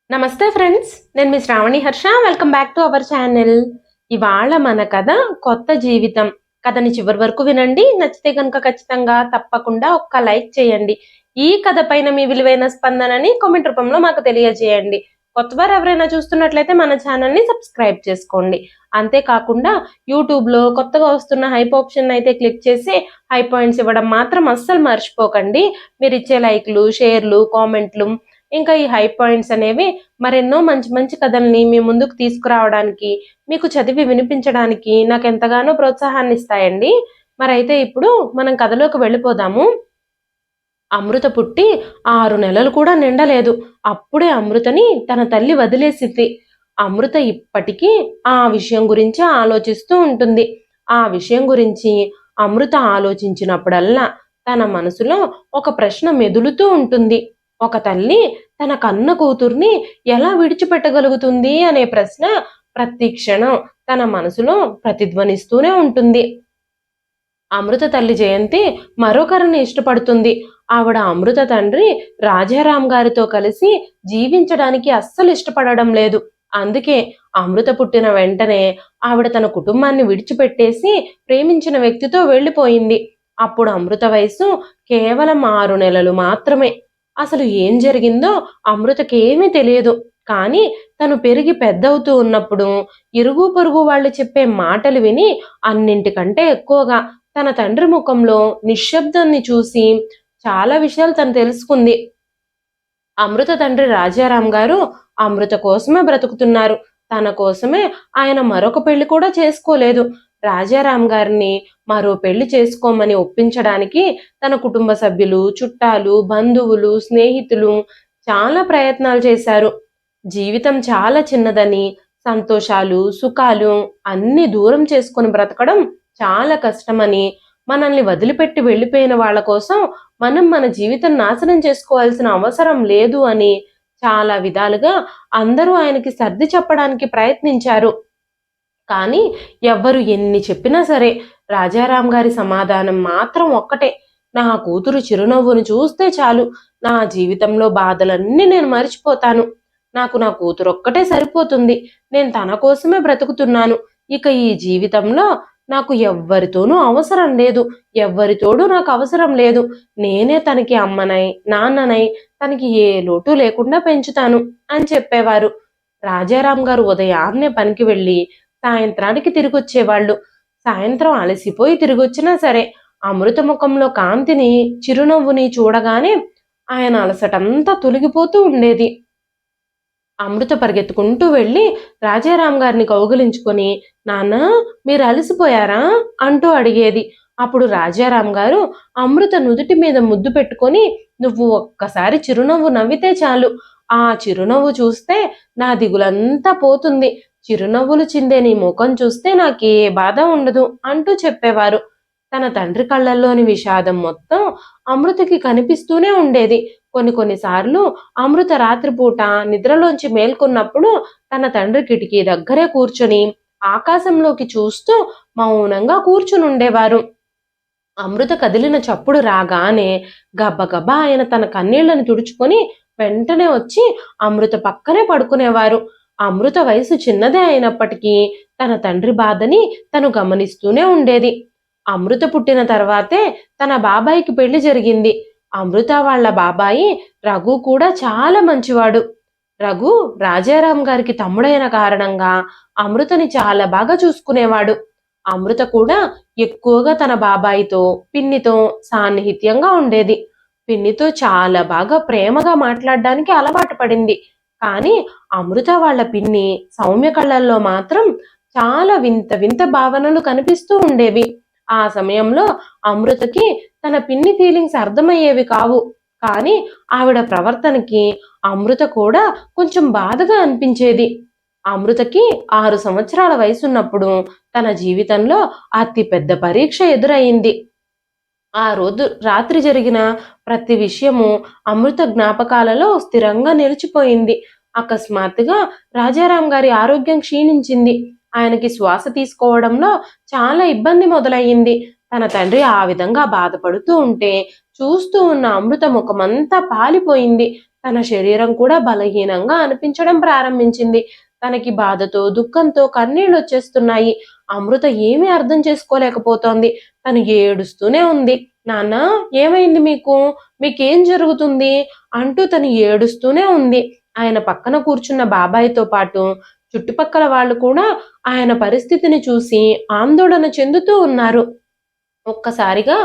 నమస్తే ఫ్రెండ్స్, నేను మీ Shravani Harsha. Welcome back to our channel. ఇవాళ మన కథ కొత్త జీవితం. కథని చివరి వరకు వినండి. నచ్చితే కనుక ఖచ్చితంగా తప్పకుండా ఒక్క లైక్ చేయండి. ఈ కథ పైన మీ విలువైన స్పందనని కామెంట్ రూపంలో మాకు తెలియజేయండి. కొత్తవారు ఎవరైనా చూస్తున్నట్లయితే మన ఛానల్ని సబ్స్క్రైబ్ చేసుకోండి. అంతేకాకుండా యూట్యూబ్లో కొత్తగా వస్తున్న హైప్ ఆప్షన్ అయితే క్లిక్ చేసి హై పాయింట్స్ ఇవ్వడం మాత్రం అస్సలు మర్చిపోకండి. మీరు ఇచ్చే లైక్లు, షేర్లు, కామెంట్లు, ఇంకా ఈ హై పాయింట్స్ అనేవి మరెన్నో మంచి మంచి కథల్ని మీ ముందుకు తీసుకురావడానికి, మీకు చదివి వినిపించడానికి నాకు ఎంతగానో ప్రోత్సాహాన్ని ఇస్తాయండి. మరైతే ఇప్పుడు మనం కథలోకి వెళ్ళిపోదాము. అమృత పుట్టి 6 నెలలు కూడా నిండలేదు. అప్పుడే అమృతని తన తల్లి వదిలేసింది. అమృత ఇప్పటికీ ఆ విషయం గురించి ఆలోచిస్తూ ఉంటుంది. ఆ విషయం గురించి అమృత ఆలోచించినప్పుడల్లా తన మనసులో ఒక ప్రశ్న మెదులుతూ ఉంటుంది. ఒక తల్లి తన కన్న కూతుర్ని ఎలా విడిచిపెట్టగలుగుతుంది అనే ప్రశ్న ప్రతి క్షణం తన మనసులో ప్రతిధ్వనిస్తూనే ఉంటుంది. అమృత తల్లి జయంతి మరొకరిని ఇష్టపడుతుంది. ఆవిడ అమృత తండ్రి రాజారాం గారితో కలిసి జీవించడానికి అస్సలు ఇష్టపడడం లేదు. అందుకే అమృత పుట్టిన వెంటనే ఆవిడ తన కుటుంబాన్ని విడిచిపెట్టేసి ప్రేమించిన వ్యక్తితో వెళ్ళిపోయింది. అప్పుడు అమృత వయసు కేవలం 6 నెలలు మాత్రమే. అసలు ఏం జరిగిందో అమృతకేమీ తెలియదు. కానీ తను పెరిగి పెద్దవుతూ ఉన్నప్పుడు ఇరుగు పొరుగు వాళ్ళు చెప్పే మాటలు విని అన్నింటికంటే ఎక్కువగా తన తండ్రి ముఖంలో నిశ్శబ్దాన్ని చూసి చాలా విషయాలు తను తెలుసుకుంది. అమృత తండ్రి రాజారాం గారు అమృత కోసమే బ్రతుకుతున్నారు. తన కోసమే ఆయన మరొక పెళ్లి కూడా చేసుకోలేదు. రాజారాం గారిని మరో పెళ్లి చేసుకోమని ఒప్పించడానికి తన కుటుంబ సభ్యులు, చుట్టాలు, బంధువులు, స్నేహితులు చాలా ప్రయత్నాలు చేశారు. జీవితం చాలా చిన్నదని, సంతోషాలు, సుఖాలు అన్ని దూరం చేసుకొని బ్రతకడం చాలా కష్టమని, మనల్ని వదిలిపెట్టి వెళ్ళిపోయిన వాళ్ళ కోసం మనం మన జీవితం నాశనం చేసుకోవాల్సిన అవసరం లేదు అని చాలా విధాలుగా అందరూ ఆయనకి సర్ది చెప్పడానికి ప్రయత్నించారు. కానీ ఎవ్వరు ఎన్ని చెప్పినా సరే రాజారాం గారి సమాధానం మాత్రం ఒక్కటే: నా కూతురు చిరునవ్వును చూస్తే చాలు, నా జీవితంలో బాధలన్నీ నేను మర్చిపోతాను. నాకు నా కూతురు ఒక్కటే సరిపోతుంది. నేను తన కోసమే బ్రతుకుతున్నాను. ఇక ఈ జీవితంలో నాకు ఎవ్వరితోనూ అవసరం లేదు. ఎవ్వరితోడూ నాకు అవసరం లేదు. నేనే తనకి అమ్మనై, నాన్ననై, తనకి ఏ లోటు లేకుండా పెంచుతాను అని చెప్పేవారు. రాజారాం గారు ఉదయాన్నే పనికి వెళ్ళి సాయంత్రానికి తిరిగొచ్చేవాళ్ళు. సాయంత్రం అలసిపోయి తిరిగొచ్చినా సరే అమృత ముఖంలో కాంతిని, చిరునవ్వుని చూడగానే ఆయన అలసటంతా తొలగిపోతూ ఉండేది. అమృత పరిగెత్తుకుంటూ వెళ్ళి రాజారాం గారిని కౌగిలించుకొని, నాన్న మీరు అలసిపోయారా అంటూ అడిగేది. అప్పుడు రాజారాం గారు అమృత నుదుటి మీద ముద్దు పెట్టుకొని, నువ్వు ఒక్కసారి చిరునవ్వు నవ్వితే చాలు, ఆ చిరునవ్వు చూస్తే నా దిగులంతా పోతుంది. చిరునవ్వులు చిందే నీ ముఖం చూస్తే నాకే బాధ ఉండదు అంటూ చెప్పేవారు. తన తండ్రి కళ్ళల్లోని విషాదం మొత్తం అమృతకి కనిపిస్తూనే ఉండేది. కొన్నిసార్లు అమృత రాత్రిపూట నిద్రలోంచి మేల్కొన్నప్పుడు తన తండ్రి కిటికీ దగ్గరే కూర్చొని ఆకాశంలోకి చూస్తూ మౌనంగా కూర్చుని ఉండేవారు. అమృత కదిలిన చప్పుడు రాగానే గబగబా ఆయన తన కన్నీళ్లను తుడుచుకొని వెంటనే వచ్చి అమృత పక్కనే పడుకునేవారు. అమృత వయసు చిన్నదే అయినప్పటికీ తన తండ్రి బాధని తను గమనిస్తూనే ఉండేది. అమృత పుట్టిన తర్వాతే తన బాబాయికి పెళ్లి జరిగింది. అమృత వాళ్ళ బాబాయి రఘు కూడా చాలా మంచివాడు. రఘు రాజారాం గారికి తమ్ముడైన కారణంగా అమృతని చాలా బాగా చూసుకునేవాడు. అమృత కూడా ఎక్కువగా తన బాబాయితో, పిన్నితో సాన్నిహిత్యంగా ఉండేది. పిన్నితో చాలా బాగా ప్రేమగా మాట్లాడడానికి అలవాటు పడింది. కానీ అమృత వాళ్ళ పిన్ని సౌమ్య కళ్ళల్లో మాత్రం చాలా వింత వింత భావనలు కనిపిస్తూ ఉండేవి. ఆ సమయంలో అమృతకి తన పిన్ని ఫీలింగ్స్ అర్థమయ్యేవి కావు. కానీ ఆవిడ ప్రవర్తనకి అమృత కూడా కొంచెం బాధగా అనిపించేది. అమృతకి 6 సంవత్సరాల వయసున్నప్పుడు తన జీవితంలో అతి పెద్ద పరీక్ష ఎదురయింది. ఆ రోజు రాత్రి జరిగిన ప్రతి విషయము అమృత జ్ఞాపకాలలో స్థిరంగా నిలిచిపోయింది. అకస్మాత్తుగా రాజారాం గారి ఆరోగ్యం క్షీణించింది. ఆయనకి శ్వాస తీసుకోవడంలో చాలా ఇబ్బంది మొదలయ్యింది. తన తండ్రి ఆ విధంగా బాధపడుతూ ఉంటే చూస్తూ ఉన్న అమృత ముఖమంతా పాలిపోయింది. తన శరీరం కూడా బలహీనంగా అనిపించడం ప్రారంభించింది. తనకి బాధతో, దుఃఖంతో కన్నీళ్లు వచ్చేస్తున్నాయి. అమృత ఏమీ అర్థం చేసుకోలేకపోతోంది. తను ఏడుస్తూనే ఉంది. నాన్న, ఏమైంది మీకు? మీకేం జరుగుతుంది? అంటూ తను ఏడుస్తూనే ఉంది. ఆయన పక్కన కూర్చున్న బాబాయ్‌తో పాటు చుట్టుపక్కల వాళ్ళు కూడా ఆయన పరిస్థితిని చూసి ఆందోళన చెందుతూ ఉన్నారు. ఒక్కసారిగా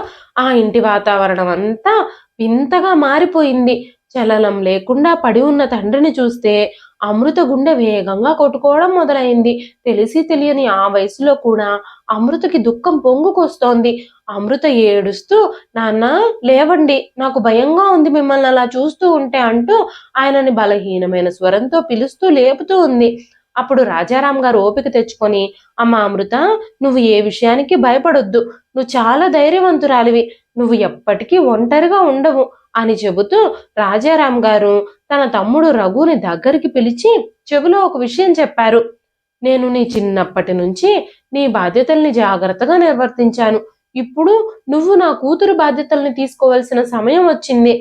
ఆ ఇంటి వాతావరణం అంతా వింతగా మారిపోయింది. చలనం లేకుండా పడి ఉన్న తండ్రిని చూస్తే అమృత గుండె వేగంగా కొట్టుకోవడం మొదలైంది. తెలిసి తెలియని ఆ వయసులో కూడా అమృతకి దుఃఖం పొంగుకొస్తోంది. అమృత ఏడుస్తూ, నాన్న లేవండి, నాకు భయంగా ఉంది మిమ్మల్ని అలా చూస్తూ ఉంటే అంటూ ఆయనని బలహీనమైన స్వరంతో పిలుస్తూ లేపుతూ ఉంది. అప్పుడు రాజారాం గారు ఓపిక తెచ్చుకొని, అమ్మ అమృత, నువ్వు ఏ విషయానికి భయపడొద్దు. నువ్వు చాలా ధైర్యవంతురాలివి. నువ్వు ఎప్పటికీ ఒంటరిగా ఉండవు అని చెబుతూ రాజారాం గారు తన తమ్ముడు రఘుని దగ్గరికి పిలిచి చెవిలో ఒక విషయం చెప్పారు. నేను నీ చిన్నప్పటి నుంచి నీ బాధ్యతల్ని జాగ్రత్తగా నిర్వర్తించాను. ఇప్పుడు నువ్వు నా కూతురు బాధ్యతల్ని తీసుకోవాల్సిన సమయం వచ్చింది.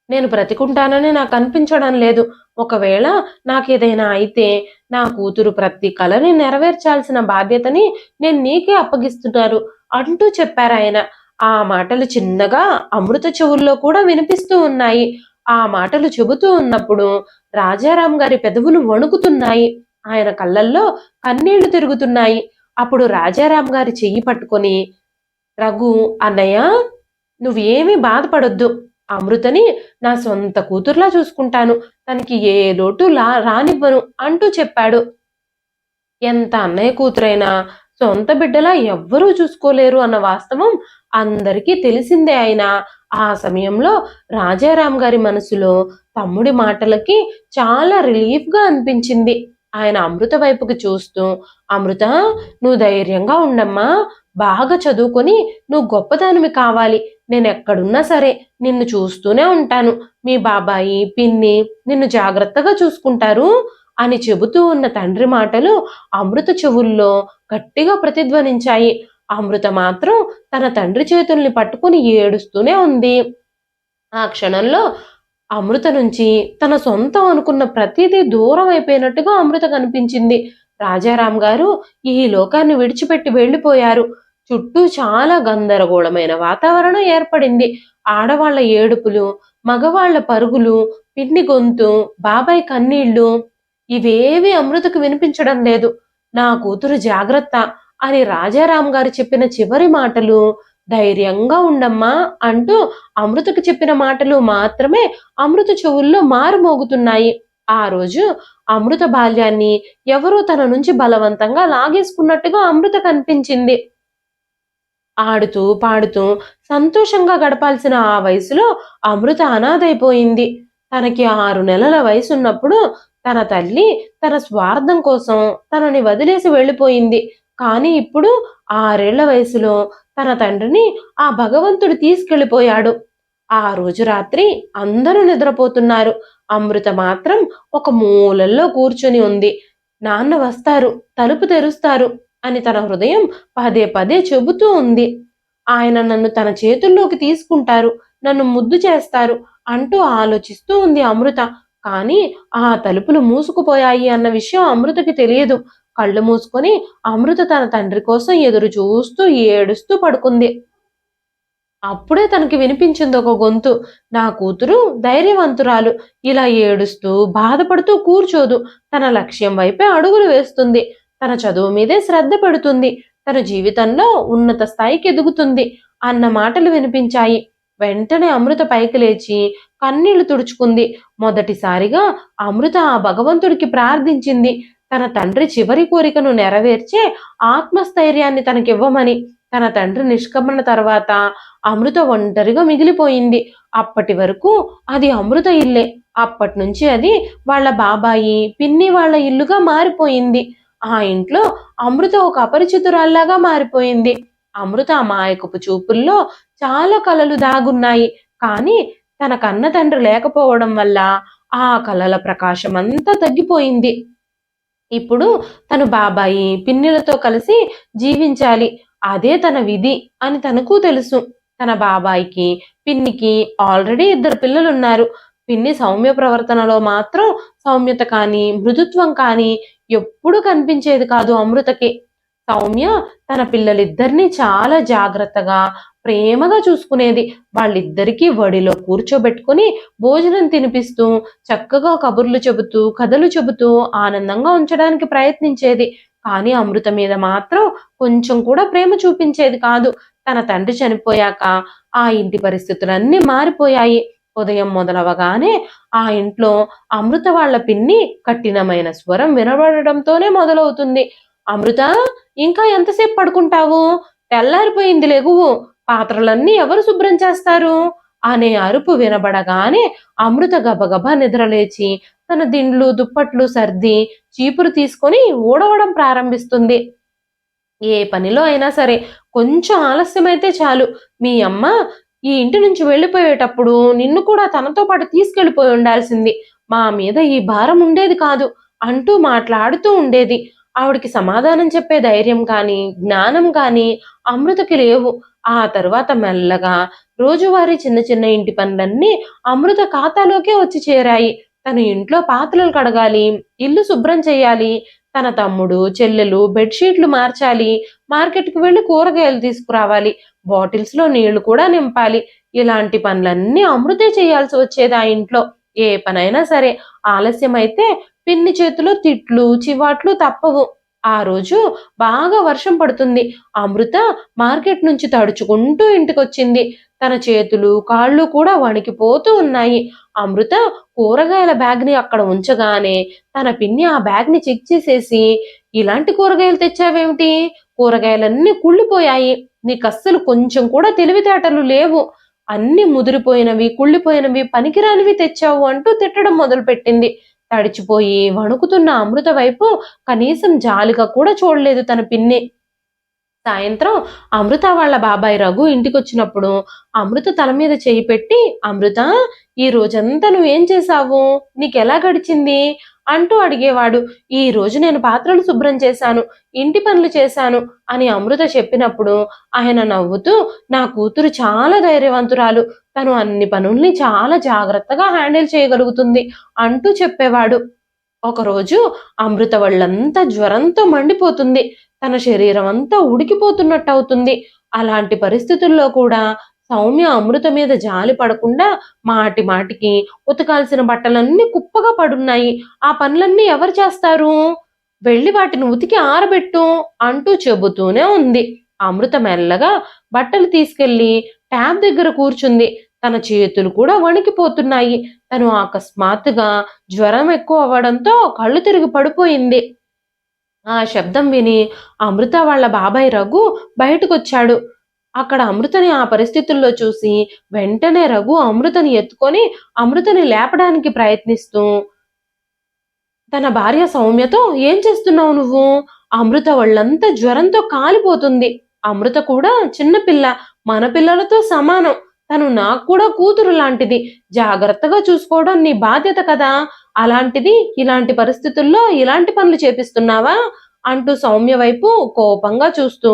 నేను బ్రతికుంటానని నాకు అనిపించడం లేదు. ఒకవేళ నాకేదైనా అయితే నా కూతురు ప్రతి కలని నెరవేర్చాల్సిన బాధ్యతని నేను నీకే అప్పగిస్తున్నారు అంటూ చెప్పారాయన. ఆ మాటలు చిన్నగా అమృత చెవుల్లో కూడా వినిపిస్తూ ఉన్నాయి. ఆ మాటలు చెబుతూ ఉన్నప్పుడు రాజారాం గారి పెదవులు వణుకుతున్నాయి. ఆయన కళ్ళల్లో కన్నీళ్లు తిరుగుతున్నాయి. అప్పుడు రాజారాం గారి చెయ్యి పట్టుకొని, రఘు అన్నయ్య, నువ్వేమీ బాధపడొద్దు. అమృతని నా సొంత కూతుర్లా చూసుకుంటాను. తనకి ఏ లోటు రానివ్వను అంటూ చెప్పాడు. ఎంత అన్నయ్య కూతురైనా సొంత బిడ్డలా ఎవ్వరూ చూసుకోలేరు అన్న వాస్తవం అందరికీ తెలిసిందే. అయినా ఆ సమయంలో రాజారాం గారి మనసులో తమ్ముడి మాటలకి చాలా రిలీఫ్గా అనిపించింది. ఆయన అమృత వైపుకి చూస్తూ, అమృత, నువ్వు ధైర్యంగా ఉండమ్మా. బాగా చదువుకొని నువ్వు గొప్పదానివి కావాలి. నేను ఎక్కడున్నా సరే నిన్ను చూస్తూనే ఉంటాను. మీ బాబాయి, పిన్ని నిన్ను జాగ్రత్తగా చూసుకుంటారు అని చెబుతూ ఉన్న తండ్రి మాటలు అమృత చెవుల్లో గట్టిగా ప్రతిధ్వనించాయి. అమృత మాత్రం తన తండ్రి చేతుల్ని పట్టుకుని ఏడుస్తూనే ఉంది. ఆ క్షణంలో అమృత నుంచి తన సొంతం అనుకున్న ప్రతిదీ దూరం అయిపోయినట్టుగా అమృత కనిపించింది. రాజారాం గారు ఈ లోకాన్ని విడిచిపెట్టి వెళ్ళిపోయారు. చుట్టూ చాలా గందరగోళమైన వాతావరణం ఏర్పడింది. ఆడవాళ్ల ఏడుపులు, మగవాళ్ల పరుగులు, పిన్ని గొంతు, బాబాయ్ కన్నీళ్లు ఇవేవి అమృతకు వినిపించడం లేదు. నా కూతురు జాగ్రత్త అని రాజారాం గారు చెప్పిన చివరి మాటలు, ధైర్యంగా ఉండమ్మా అంటూ అమృతకు చెప్పిన మాటలు మాత్రమే అమృత చెవుల్లో మారుమోగుతున్నాయి. ఆ రోజు అమృత బాల్యాన్ని ఎవరో తన నుంచి బలవంతంగా లాగేసుకున్నట్టుగా అమృత కనిపించింది. ఆడుతూ పాడుతూ సంతోషంగా గడపాల్సిన ఆ వయసులో అమృత అనాథైపోయింది. తనకి 6 నెలల వయసున్నప్పుడు తన తల్లి తన స్వార్థం కోసం తనని వదిలేసి వెళ్ళిపోయింది. కానీ ఇప్పుడు 6 ఏళ్ల వయసులో తన తండ్రిని ఆ భగవంతుడు తీసుకెళ్ళిపోయాడు. ఆ రోజు రాత్రి అందరూ నిద్రపోతున్నారు. అమృత మాత్రం ఒక మూలల్లో కూర్చుని ఉంది. నాన్న వస్తారు, తలుపు తెరుస్తారు అని తన హృదయం పదే పదే చెబుతూ ఉంది. ఆయన నన్ను తన చేతుల్లోకి తీసుకుంటారు, నన్ను ముద్దు చేస్తారు అంటూ ఆలోచిస్తూ ఉంది అమృత. కానీ ఆ తలుపులు మూసుకుపోయాయి అన్న విషయం అమృతకి తెలియదు. కళ్ళు మూసుకొని అమృత తన తండ్రి కోసం ఎదురు చూస్తూ ఏడుస్తూ పడుకుంది. అప్పుడే తనకి వినిపించింది ఒక గొంతు. నా కూతురు ధైర్యవంతురాలు. ఇలా ఏడుస్తూ బాధపడుతూ కూర్చోదు. తన లక్ష్యం వైపే అడుగులు వేస్తుంది. తన చదువు మీదే శ్రద్ధ పెడుతుంది. తన జీవితంలో ఉన్నత స్థాయికి ఎదుగుతుంది అన్న మాటలు వినిపించాయి. వెంటనే అమృత పైకి లేచి కన్నీళ్లు తుడుచుకుంది. మొదటిసారిగా అమృత ఆ భగవంతుడికి ప్రార్థించింది. తన తండ్రి చివరి కోరికను నెరవేర్చే ఆత్మస్థైర్యాన్ని తనకివ్వమని. తన తండ్రి నిష్క్రమణ తర్వాత అమృత ఒంటరిగా మిగిలిపోయింది. అప్పటి వరకు అది అమృత ఇల్లే. అప్పటి నుంచి అది వాళ్ళ బాబాయి, పిన్ని వాళ్ళ ఇల్లుగా మారిపోయింది. ఆ ఇంట్లో అమృత ఒక అపరిచితురాల్లాగా మారిపోయింది. అమృత అమాయకపు చూపుల్లో చాలా కలలు దాగున్నాయి. కానీ తన కన్న తండ్రి లేకపోవడం వల్ల ఆ కలల ప్రకాశం అంతా తగ్గిపోయింది. ఇప్పుడు తను బాబాయి, పిన్నిలతో కలిసి జీవించాలి. అదే తన విధి అని తనకు తెలుసు. తన బాబాయికి, పిన్నికి ఆల్రెడీ 2 పిల్లలున్నారు. పిన్ని సౌమ్య ప్రవర్తనలో మాత్రం సౌమ్యత కానీ మృదుత్వం కానీ ఎప్పుడు కనిపించేది కాదు అమృతకి. సౌమ్య తన పిల్లలిద్దరినీ చాలా జాగ్రత్తగా ప్రేమగా చూసుకునేది. వాళ్ళిద్దరికీ వడిలో కూర్చోబెట్టుకుని భోజనం తినిపిస్తూ చక్కగా కబుర్లు చెబుతూ కథలు చెబుతూ ఆనందంగా ఉంచడానికి ప్రయత్నించేది. కానీ అమృత మీద మాత్రం కొంచెం కూడా ప్రేమ చూపించేది కాదు. తన తండ్రి చనిపోయాక ఆ ఇంటి పరిస్థితులన్నీ మారిపోయాయి. ఉదయం మొదలవగానే ఆ ఇంట్లో అమృత వాళ్ళ పిన్ని కఠినమైన స్వరం వినబడడంతోనే మొదలవుతుంది. అమృత, ఇంకా ఎంతసేపు పడుకుంటావు? తెల్లారిపోయింది, లెగువు. పాత్రలన్నీ ఎవరు శుభ్రం చేస్తారు? అనే అరుపు వినబడగానే అమృత గబగబా నిద్రలేచి తన దిండ్లు దుప్పట్లు సర్ది చీపురు తీసుకొని ఊడవడం ప్రారంభిస్తుంది. ఏ పనిలో అయినా సరే కొంచెం ఆలస్యమైతే చాలు, మీ అమ్మ ఈ ఇంటి నుంచి వెళ్ళిపోయేటప్పుడు నిన్ను కూడా తనతో పాటు తీసుకెళ్ళిపోయి ఉండాల్సింది, మా మీద ఈ భారం ఉండేది కాదు అంటూ మాట్లాడుతూ ఉండేది. ఆవిడికి సమాధానం చెప్పే ధైర్యం కానీ జ్ఞానం కానీ అమృతకి లేవు. ఆ తరువాత మెల్లగా రోజువారీ చిన్న చిన్న ఇంటి పనులన్నీ అమృత ఖాతాలోకే వచ్చి చేరాయి. తను ఇంట్లో పాత్రలు కడగాలి, ఇల్లు శుభ్రం చేయాలి, తన తమ్ముడు చెల్లెలు బెడ్షీట్లు మార్చాలి, మార్కెట్కి వెళ్ళి కూరగాయలు తీసుకురావాలి, బాటిల్స్ లో నీళ్లు కూడా నింపాలి. ఇలాంటి పనులన్నీ అమృతే చేయాల్సి వచ్చేది ఆ ఇంట్లో. ఏ పనైనా సరే ఆలస్యం అయితే పిన్ని చేతిలో తిట్లు చివాట్లు తప్పవు. ఆ రోజు బాగా వర్షం పడుతుంది. అమృత మార్కెట్ నుంచి తడుచుకుంటూ ఇంటికొచ్చింది. తన చేతులు కాళ్ళు కూడా వణికిపోతూ ఉన్నాయి. అమృత కూరగాయల బ్యాగ్ ని అక్కడ ఉంచగానే తన పిన్ని ఆ బ్యాగ్ ని చెక్ చేసేసి, ఇలాంటి కూరగాయలు తెచ్చావేమిటి? కూరగాయలన్నీ కుళ్ళిపోయాయి, నీకు అస్సలు కొంచెం కూడా తెలివితేటలు లేవు, అన్ని ముదిరిపోయినవి కుళ్ళిపోయినవి పనికిరానివి తెచ్చావు అంటూ తిట్టడం మొదలుపెట్టింది. తడిచిపోయి వణుకుతున్న అమృత వైపు కనీసం జాలిగా కూడా చూడలేదు తన పిన్ని. సాయంత్రం అమృత వాళ్ళ బాబాయ్ రఘు ఇంటికొచ్చినప్పుడు అమృత తల మీద చేయి పెట్టి, అమృత, ఈ రోజంతా నువ్వేం చేశావు? నీకెలా గడిచింది అంటూ అడిగేవాడు. ఈ రోజు నేను పాత్రలు శుభ్రం చేశాను, ఇంటి పనులు చేశాను అని అమృత చెప్పినప్పుడు ఆయన నవ్వుతూ, నా కూతురు చాలా ధైర్యవంతురాలు, తను అన్ని పనుల్ని చాలా జాగ్రత్తగా హ్యాండిల్ చేయగలుగుతుంది అంటూ చెప్పేవాడు. ఒకరోజు అమృత వాళ్ళంతా జ్వరంతో మండిపోతుంది. తన శరీరం అంతా ఉడికిపోతున్నట్టు అవుతుంది. అలాంటి పరిస్థితుల్లో కూడా సౌమ్య అమృత మీద జాలి పడకుండా మాటి మాటికి ఉతకాల్సిన బట్టలన్నీ కుప్పగా పడున్నాయి, ఆ పనులన్నీ ఎవరు చేస్తారు? వెళ్ళి వాటిని ఉతికి ఆరబెట్టు అంటూ చెబుతూనే ఉంది. అమృత మెల్లగా బట్టలు తీసుకెళ్లి ట్యాబ్ దగ్గర కూర్చుంది. తన చేతులు కూడా వణికిపోతున్నాయి. తను అకస్మాత్తుగా జ్వరం ఎక్కువ అవ్వడంతో కళ్ళు తిరిగి పడిపోయింది. ఆ శబ్దం విని అమృత వాళ్ళ బాబాయ్ రఘు బయటకొచ్చాడు. అక్కడ అమృతని ఆ పరిస్థితుల్లో చూసి వెంటనే రఘు అమృతని ఎత్తుకొని అమృతని లేపడానికి ప్రయత్నిస్తూ తన భార్య సౌమ్యతో, ఏం చేస్తున్నావు నువ్వు? అమృత వాళ్ళంతా జ్వరంతో కాలిపోతుంది. అమృత కూడా చిన్నపిల్ల, మన పిల్లలతో సమానం, తను నాకు కూడా కూతురు లాంటిది, జాగ్రత్తగా చూసుకోవడం నీ బాధ్యత కదా, అలాంటిది ఇలాంటి పరిస్థితుల్లో ఇలాంటి పనులు చేపిస్తున్నావా అంటూ సౌమ్య వైపు కోపంగా చూస్తూ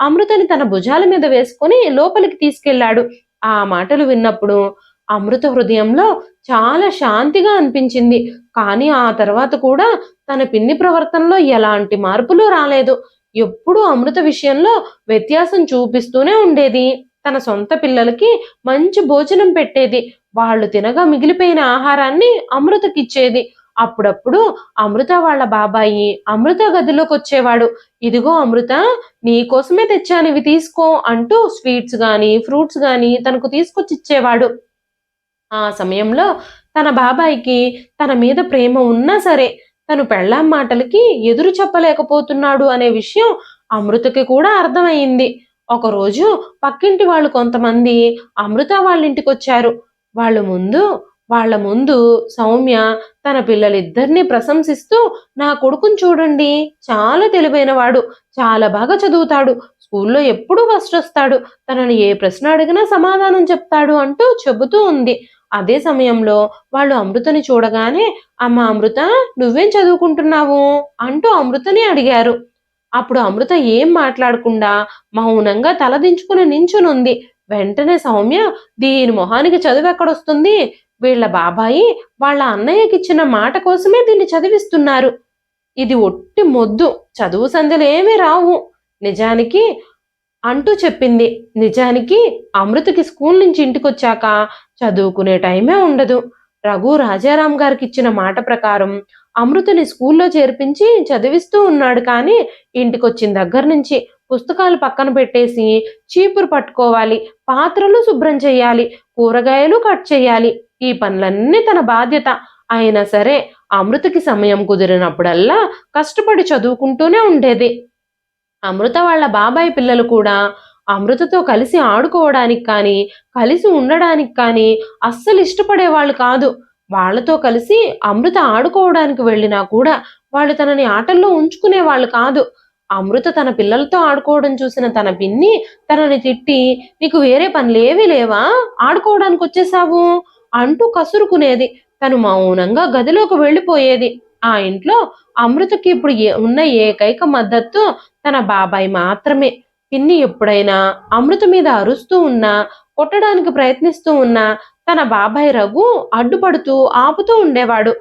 అమృతని తన భుజాల మీద వేసుకొని లోపలికి తీసుకెళ్లాడు. ఆ మాటలు విన్నప్పుడు అమృత హృదయంలో చాలా శాంతిగా అనిపించింది. కానీ ఆ తర్వాత కూడా తన పిన్ని ప్రవర్తనలో ఎలాంటి మార్పులు రాలేదు. ఎప్పుడూ అమృత విషయంలో వ్యత్యాసం చూపిస్తూనే ఉండేది. తన సొంత పిల్లలకి మంచి భోజనం పెట్టేది. వాళ్ళు తినగా మిగిలిపోయిన ఆహారాన్ని అమృతకిచ్చేది. అప్పుడప్పుడు అమృత వాళ్ళ బాబాయి అమృత గదిలోకి వచ్చేవాడు. ఇదిగో అమృత, నీకోసమే తెచ్చాను, ఇవి తీసుకో అంటూ స్వీట్స్ గాని ఫ్రూట్స్ గాని తనకు తీసుకొచ్చి ఇచ్చేవాడు. ఆ సమయంలో తన బాబాయికి తన మీద ప్రేమ ఉన్నా సరే తను పెళ్ళాం మాటలకి ఎదురు చెప్పలేకపోతున్నాడు అనే విషయం అమృతకి కూడా అర్థమైంది. ఒకరోజు పక్కింటి వాళ్ళు కొంతమంది అమృత వాళ్ళ ఇంటికొచ్చారు. వాళ్ళు ముందు వాళ్ళ ముందు సౌమ్య తన పిల్లలిద్దరినీ ప్రశంసిస్తూ, నా కొడుకుని చూడండి, చాలా తెలివైనవాడు, చాలా బాగా చదువుతాడు, స్కూల్లో ఎప్పుడూ ఫస్ట్ వస్తాడు, తనని ఏ ప్రశ్న అడిగినా సమాధానం చెప్తాడు అంటూ చెబుతూ ఉంది. అదే సమయంలో వాళ్ళు అమృతని చూడగానే, అమ్మ అమృత, నువ్వేం చదువుకుంటున్నావు అంటూ అమృతని అడిగారు. అప్పుడు అమృత ఏం మాట్లాడకుండా మౌనంగా తలదించుకుని నించునుంది. వెంటనే సౌమ్య, దీని మొహానికి చదువు ఎక్కడొస్తుంది, వీళ్ళ బాబాయి వాళ్ళ అన్నయ్యకిచ్చిన మాట కోసమే దీన్ని చదివిస్తున్నారు. ఇది ఒట్టి మొద్దు, చదువు సంధ్యలేమీ రావు నిజానికి అంటూ చెప్పింది. నిజానికి అమృతకి స్కూల్ నుంచి ఇంటికొచ్చాక చదువుకునే టైమే ఉండదు. రఘు రాజారాం గారికి ఇచ్చిన మాట ప్రకారం అమృతని స్కూల్లో చేర్పించి చదివిస్తూ ఉన్నాడు. కానీ ఇంటికొచ్చిన దగ్గర నుంచి పుస్తకాలు పక్కన పెట్టేసి చీపురు పట్టుకోవాలి, పాత్రలు శుభ్రం చేయాలి, కూరగాయలు కట్ చేయాలి. ఈ పనులన్నీ తన బాధ్యత. అయినా సరే అమృతకి సమయం కుదిరినప్పుడల్లా కష్టపడి చదువుకుంటూనే ఉండేది. అమృత వాళ్ళ బాబాయ్ పిల్లలు కూడా అమృతతో కలిసి ఆడుకోవడానికి కానీ, కలిసి ఉండడానికి కానీ అస్సలు ఇష్టపడేవాళ్ళు కాదు. వాళ్ళతో కలిసి అమృత ఆడుకోవడానికి వెళ్ళినా కూడా వాళ్ళు తనని ఆటల్లో ఉంచుకునేవాళ్ళు కాదు. అమృత తన పిల్లలతో ఆడుకోవడం చూసిన తన పిన్ని తనని తిట్టి, "నీకు వేరే పనులేవీ లేవా? ఆడుకోవడానికి వచ్చేసావు" అంటూ కసురుకునేది. తను మౌనంగా గదిలోకి వెళ్ళిపోయేది. ఆ ఇంట్లో అమృతకి ఇప్పుడు ఉన్న ఏకైక మద్దతు తన బాబాయ్ మాత్రమే. పిన్ని ఎప్పుడైనా అమృత మీద అరుస్తూ ఉన్నా, కొట్టడానికి ప్రయత్నిస్తూ ఉన్నా తన బాబాయ్ రఘు అడ్డుపడుతూ ఆపుతూ ఉండేవాడు.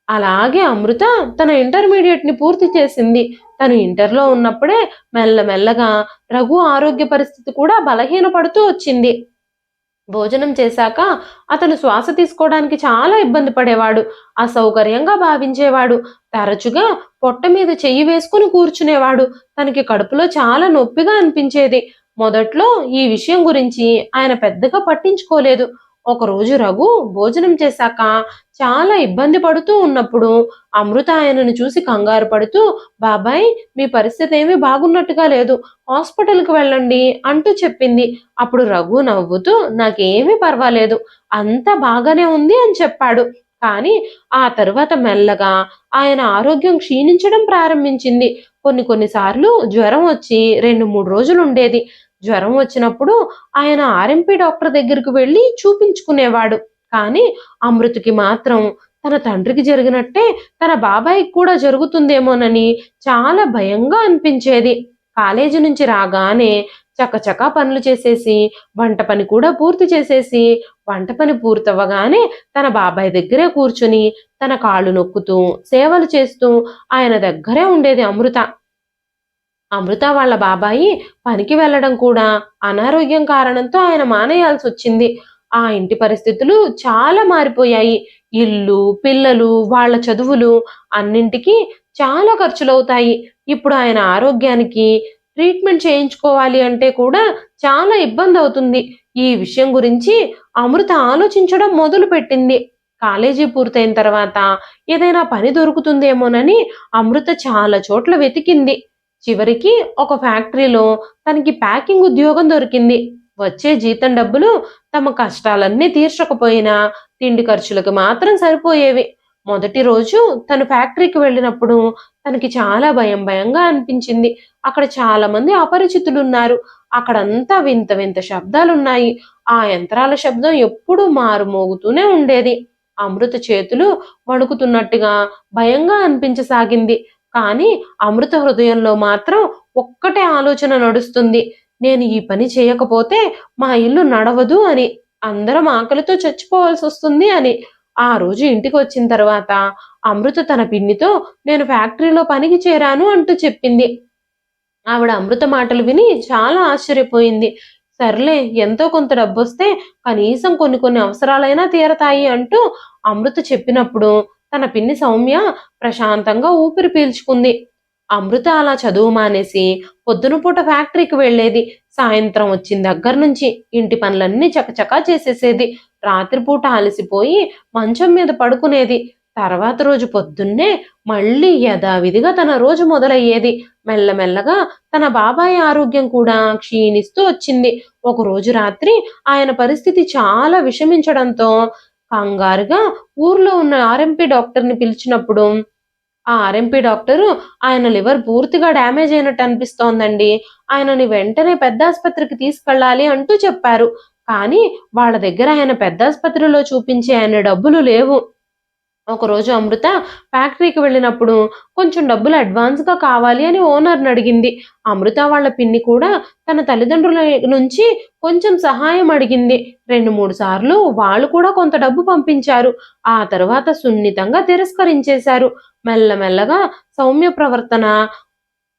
అలాగే అమృత తన ఇంటర్మీడియట్ ని పూర్తి చేసింది. తను ఇంటర్లో ఉన్నప్పుడే మెల్లమెల్లగా రఘు ఆరోగ్య పరిస్థితి కూడా బలహీనపడుతూ వచ్చింది. భోజనం చేశాక అతను శ్వాస తీసుకోవడానికి చాలా ఇబ్బంది పడేవాడు. అసౌకర్యంగా భావించేవాడు. తరచుగా పొట్ట మీద చెయ్యి వేసుకుని కూర్చునేవాడు. తనకి కడుపులో చాలా నొప్పిగా అనిపించేది. మొదట్లో ఈ విషయం గురించి ఆయన పెద్దగా పట్టించుకోలేదు. ఒకరోజు రఘు భోజనం చేశాక చాలా ఇబ్బంది పడుతూ ఉన్నప్పుడు అమృత ఆయనను చూసి కంగారు పడుతూ, "బాబాయ్, మీ పరిస్థితి ఏమీ బాగున్నట్టుగా లేదు, హాస్పిటల్కి వెళ్ళండి" అంటూ చెప్పింది. అప్పుడు రఘు నవ్వుతూ, "నాకేమీ పర్వాలేదు, అంతా బాగానే ఉంది" అని చెప్పాడు. కానీ ఆ తరువాత మెల్లగా ఆయన ఆరోగ్యం క్షీణించడం ప్రారంభించింది. కొన్నిసార్లు జ్వరం వచ్చి 2-3 రోజులు ఉండేది. జ్వరం వచ్చినప్పుడు ఆయన ఆర్ఎంపీ డాక్టర్ దగ్గరికి వెళ్ళి చూపించుకునేవాడు. కానీ అమృతకి మాత్రం తన తండ్రికి జరిగినట్టే తన బాబాయికి కూడా జరుగుతుందేమోనని చాలా భయంగా అనిపించేది. కాలేజీ నుంచి రాగానే చకచకా పనులు చేసేసి, వంట పని కూడా పూర్తి చేసేసి, వంట పని పూర్తవ్వగానే తన బాబాయ్ దగ్గరే కూర్చుని తన కాళ్ళు నొక్కుతూ సేవలు చేస్తూ ఆయన దగ్గరే ఉండేది అమృత. అమృత వాళ్ళ బాబాయి పనికి వెళ్ళడం కూడా అనారోగ్యం కారణంతో ఆయన మానేయాల్సి వచ్చింది. ఆ ఇంటి పరిస్థితులు చాలా మారిపోయాయి. ఇల్లు, పిల్లలు, వాళ్ళ చదువులు అన్నింటికి చాలా ఖర్చులవుతాయి. ఇప్పుడు ఆయన ఆరోగ్యానికి ట్రీట్మెంట్ చేయించుకోవాలి అంటే కూడా చాలా ఇబ్బంది అవుతుంది. ఈ విషయం గురించి అమృత ఆలోచించడం మొదలుపెట్టింది. కాలేజీ పూర్తయిన తర్వాత ఏదైనా పని దొరుకుతుందేమోనని అమృత చాలా చోట్ల వెతికింది. చివరికి ఒక ఫ్యాక్టరీలో తనకి ప్యాకింగ్ ఉద్యోగం దొరికింది. వచ్చే జీతం డబ్బులు తమ కష్టాలన్నీ తీర్చకపోయినా తిండి ఖర్చులకు మాత్రం సరిపోయేవి. మొదటి రోజు తను ఫ్యాక్టరీకి వెళ్ళినప్పుడు తనకి చాలా భయంగా అనిపించింది. అక్కడ చాలా మంది అపరిచితులున్నారు. అక్కడంతా వింత వింత శబ్దాలున్నాయి. ఆ యంత్రాల శబ్దం ఎప్పుడూ మారుమోగుతూనే ఉండేది. అమృత చేతులు వణుకుతున్నట్టుగా భయంగా అనిపించసాగింది. కానీ అమృత హృదయంలో మాత్రం ఒక్కటే ఆలోచన నడుస్తుంది. నేను ఈ పని చేయకపోతే మా ఇల్లు నడవదు అని, అందరం ఆకలితో చచ్చిపోవాల్సి వస్తుంది అని. ఆ రోజు ఇంటికి వచ్చిన తర్వాత అమృత తన పిన్నితో నేను ఫ్యాక్టరీలో పనికి చేరాను అంటూ చెప్పింది. ఆవిడ అమృత మాటలు విని చాలా ఆశ్చర్యపోయింది. సర్లే, ఎంతో కొంత డబ్బొస్తే కనీసం కొన్ని అవసరాలైనా తీరతాయి అంటూ అమృత చెప్పినప్పుడు తన పిన్ని సౌమ్య ప్రశాంతంగా ఊపిరి పీల్చుకుంది. అమృత అలా చదువు మానేసి పొద్దున పూట ఫ్యాక్టరీకి వెళ్ళేది. సాయంత్రం వచ్చిన దగ్గర నుంచి ఇంటి పనులన్నీ చకచకా చేసేసేది. రాత్రిపూట అలసిపోయి మంచం మీద పడుకునేది. తర్వాత రోజు పొద్దున్నే మళ్ళీ యథావిధిగా తన రోజు మొదలయ్యేది. మెల్లమెల్లగా తన బాబాయ్ ఆరోగ్యం కూడా క్షీణిస్తూ వచ్చింది. ఒకరోజు రాత్రి ఆయన పరిస్థితి చాలా విషమించడంతో కంగారుగా ఊర్లో ఉన్న ఆర్ఎంపీ డాక్టర్ని పిలిచినప్పుడు ఆ ఆర్ఎంపీ డాక్టరు, ఆయన లివర్ పూర్తిగా డ్యామేజ్ అయినట్టు అనిపిస్తోందండి, ఆయనని వెంటనే పెద్ద ఆసుపత్రికి తీసుకెళ్ళాలి అంటూ చెప్పారు. కానీ వాళ్ళ దగ్గర ఆయన పెద్ద ఆసుపత్రిలో చూపించే ఆయన డబ్బులు లేవు. ఒకరోజు అమృత ఫ్యాక్టరీకి వెళ్ళినప్పుడు కొంచెం డబ్బులు అడ్వాన్స్‌గా కావాలి అని ఓనర్‌ని అడిగింది. అమృత వాళ్ళ పిన్ని కూడా తన తల్లిదండ్రుల నుంచి కొంచెం సహాయం అడిగింది. 2, 3 సార్లు వాళ్ళు కూడా కొంత డబ్బు పంపించారు. ఆ తర్వాత సున్నితంగా తిరస్కరించేశారు. మెల్లమెల్లగా సౌమ్య ప్రవర్తన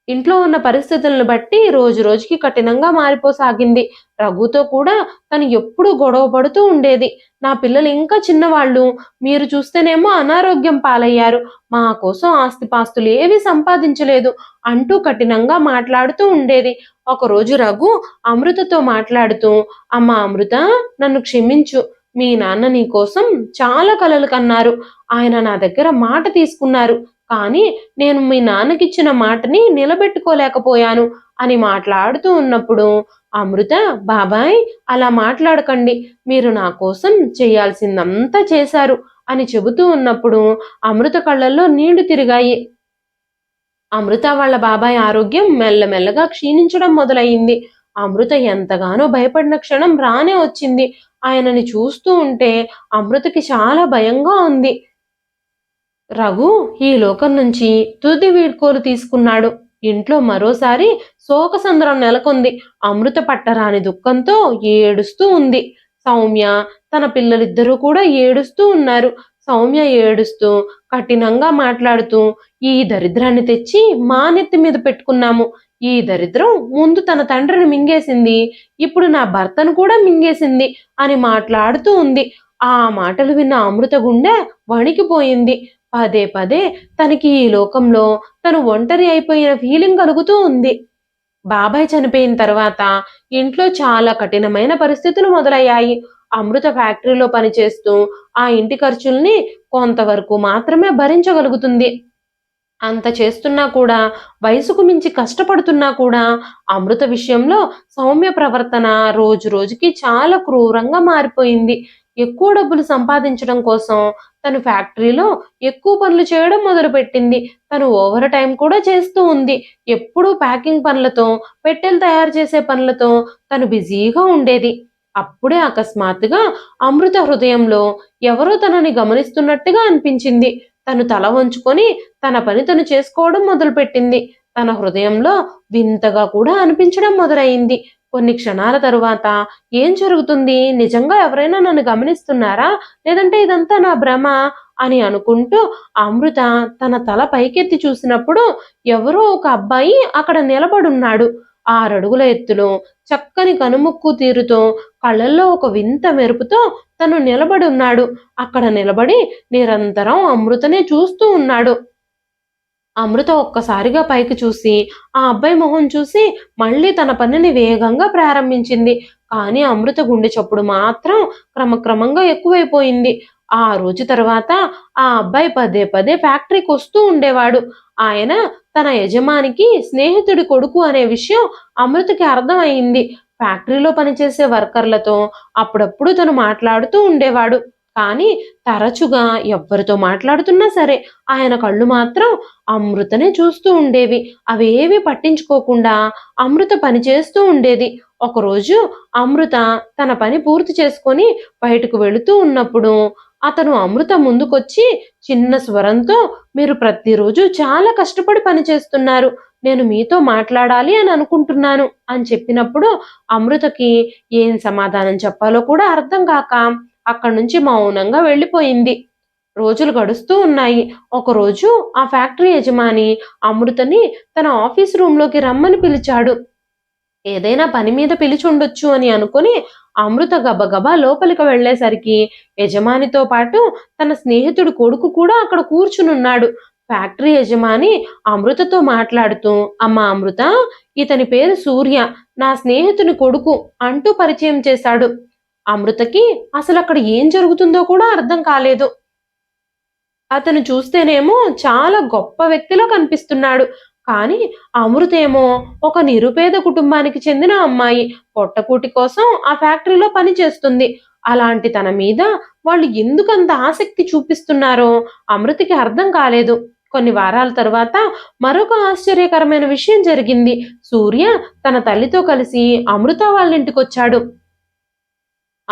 ఇంట్లో ఉన్న పరిస్థితులను బట్టి రోజు రోజుకి కఠినంగా మారిపోసాగింది. రఘుతో కూడా తను ఎప్పుడూ గొడవ పడుతూ ఉండేది. నా పిల్లలు ఇంకా చిన్నవాళ్ళు. మీరు చూస్తేనేమో అనారోగ్యం పాలయ్యారు. మా కోసం ఆస్తిపాస్తులు ఏవి సంపాదించలేదు అంటూ కఠినంగా మాట్లాడుతూ ఉండేది. ఒకరోజు రఘు అమృతతో మాట్లాడుతూ, అమ్మా అమృత, నన్ను క్షమించు. మీ నాన్న నీ కోసం చాలా కలలు కన్నారు. ఆయన నా దగ్గర మాట తీసుకున్నారు. కానీ నేను మీ నాన్నకిచ్చిన మాటని నిలబెట్టుకోలేకపోయాను అని మాట్లాడుతూ ఉన్నప్పుడు, అమృత, బాబాయ్ అలా మాట్లాడకండి. మీరు నా కోసం చేయాల్సిందంతా చేశారు అని చెబుతూ ఉన్నప్పుడు అమృత కళ్ళల్లో నీళ్లు తిరిగాయి. అమృత వాళ్ళ బాబాయ్ ఆరోగ్యం మెల్లమెల్లగా క్షీణించడం మొదలయింది. అమృత ఎంతగానో భయపడిన క్షణం రానే వచ్చింది. ఆయనని చూస్తూ ఉంటే అమృతకి చాలా భయంగా ఉంది. రఘు ఈ లోకం నుంచి తుది వీడ్కోలు తీసుకున్నాడు. ఇంట్లో మరోసారి శోకసంద్రం నెలకొంది. అమృత పట్టరాని దుఃఖంతో ఏడుస్తూ ఉంది. సౌమ్య, తన పిల్లలిద్దరూ కూడా ఏడుస్తూ ఉన్నారు. సౌమ్య ఏడుస్తూ కఠినంగా మాట్లాడుతూ, ఈ దరిద్రాన్ని తెచ్చి మా నెత్తి మీద పెట్టుకున్నాము. ఈ దరిద్రం ముందు తన తండ్రిని మింగేసింది, ఇప్పుడు నా భర్తను కూడా మింగేసింది అని మాట్లాడుతూ ఉంది. ఆ మాటలు విన్న అమృత గుండె వణికిపోయింది. పదే పదే తనకి ఈ లోకంలో తను ఒంటరి అయిపోయిన ఫీలింగ్ కలుగుతూ ఉంది. బాబాయ్ చనిపోయిన తర్వాత ఇంట్లో చాలా కఠినమైన పరిస్థితులు మొదలయ్యాయి. అమృత ఫ్యాక్టరీలో పనిచేస్తూ ఆ ఇంటి ఖర్చుల్ని కొంతవరకు మాత్రమే భరించగలుగుతుంది. అంత చేస్తున్నా కూడా, వయసుకు మించి కష్టపడుతున్నా కూడా అమృత విషయంలో సౌమ్య ప్రవర్తన రోజు రోజుకి చాలా క్రూరంగా మారిపోయింది. ఎక్కువ డబ్బులు సంపాదించడం కోసం తను ఫ్యాక్టరీలో ఎక్కువ పనులు చేయడం మొదలుపెట్టింది. తను ఓవర్ టైం కూడా చేస్తూ ఉంది. ఎప్పుడూ ప్యాకింగ్ పనులతో, పెట్టెలు తయారు చేసే పనులతో తను బిజీగా ఉండేది. అప్పుడే అకస్మాత్తుగా అమృత హృదయంలో ఎవరో తనని గమనిస్తున్నట్టుగా అనిపించింది. తను తల వంచుకొని తన పని తను చేసుకోవడం మొదలుపెట్టింది. తన హృదయంలో వింతగా కూడా అనిపించడం మొదలయింది. కొన్ని క్షణాల తరువాత ఏం జరుగుతుంది? నిజంగా ఎవరైనా నన్ను గమనిస్తున్నారా? లేదంటే ఇదంతా నా భ్రమ అని అనుకుంటూ అమృత తన తల పైకెత్తి చూసినప్పుడు ఎవరో ఒక అబ్బాయి అక్కడ నిలబడున్నాడు. 6 అడుగుల ఎత్తులో, చక్కని కనుముక్కు తీరుతో, కళ్ళల్లో ఒక వింత మెరుపుతో తను నిలబడున్నాడు. అక్కడ నిలబడి నిరంతరం అమృతనే చూస్తూ ఉన్నాడు. అమృత ఒక్కసారిగా పైకి చూసి ఆ అబ్బాయి మొహం చూసి మళ్ళీ తన పనిని వేగంగా ప్రారంభించింది. కానీ అమృత గుండె చప్పుడు మాత్రం క్రమక్రమంగా ఎక్కువైపోయింది. ఆ రోజు తర్వాత ఆ అబ్బాయి పదే పదే ఫ్యాక్టరీకి వస్తూ ఉండేవాడు. ఆయన తన యజమానికి స్నేహితుడి కొడుకు అనే విషయం అమృతకి అర్థమయింది. ఫ్యాక్టరీలో పనిచేసే వర్కర్లతో అప్పుడప్పుడు తను మాట్లాడుతూ ఉండేవాడు. కానీ తరచుగా ఎవ్వరితో మాట్లాడుతున్నా సరే ఆయన కళ్ళు మాత్రం అమృతనే చూస్తూ ఉండేవి. అవేవి పట్టించుకోకుండా అమృత పని చేస్తూ ఉండేది. ఒకరోజు అమృత తన పని పూర్తి చేసుకొని బయటకు వెళుతూ ఉన్నప్పుడు అతను అమృత ముందుకొచ్చి చిన్న స్వరంతో, మీరు ప్రతిరోజు చాలా కష్టపడి పని చేస్తున్నారు. నేను మీతో మాట్లాడాలి అని అనుకుంటున్నాను అని చెప్పినప్పుడు అమృతకి ఏం సమాధానం చెప్పాలో కూడా అర్థం కాక అక్కడి నుంచి మౌనంగా వెళ్ళిపోయింది. రోజులు గడుస్తూ ఉన్నాయి. ఒకరోజు ఆ ఫ్యాక్టరీ యజమాని అమృతని తన ఆఫీస్ రూమ్‌లోకి రమ్మని పిలిచాడు. ఏదైనా పని మీద పిలిచుండొచ్చు అని అనుకుని అమృత గబగబా లోపలికి వెళ్ళేసరికి యజమానితో పాటు తన స్నేహితుడి కొడుకు కూడా అక్కడ కూర్చునున్నాడు. ఫ్యాక్టరీ యజమాని అమృతతో మాట్లాడుతూ, అమ్మా అమృత, ఇతని పేరు సూర్య, నా స్నేహితుని కొడుకు అంటూ పరిచయం చేశాడు. అమృతకి అసలక్కడ ఏం జరుగుతుందో కూడా అర్థం కాలేదు. అతను చూస్తేనేమో చాలా గొప్ప వ్యక్తిలా కనిపిస్తున్నాడు. కానీ అమృతేమో ఒక నిరుపేద కుటుంబానికి చెందిన అమ్మాయి. పొట్టకూటి కోసం ఆ ఫ్యాక్టరీలో పని చేస్తుంది. అలాంటి తన మీద వాళ్ళు ఎందుకంత ఆసక్తి చూపిస్తున్నారో అమృతకి అర్థం కాలేదు. కొన్ని వారాల తరువాత మరొక ఆశ్చర్యకరమైన విషయం జరిగింది. సూర్య తన తల్లితో కలిసి అమృత వాళ్ళ ఇంటికొచ్చాడు.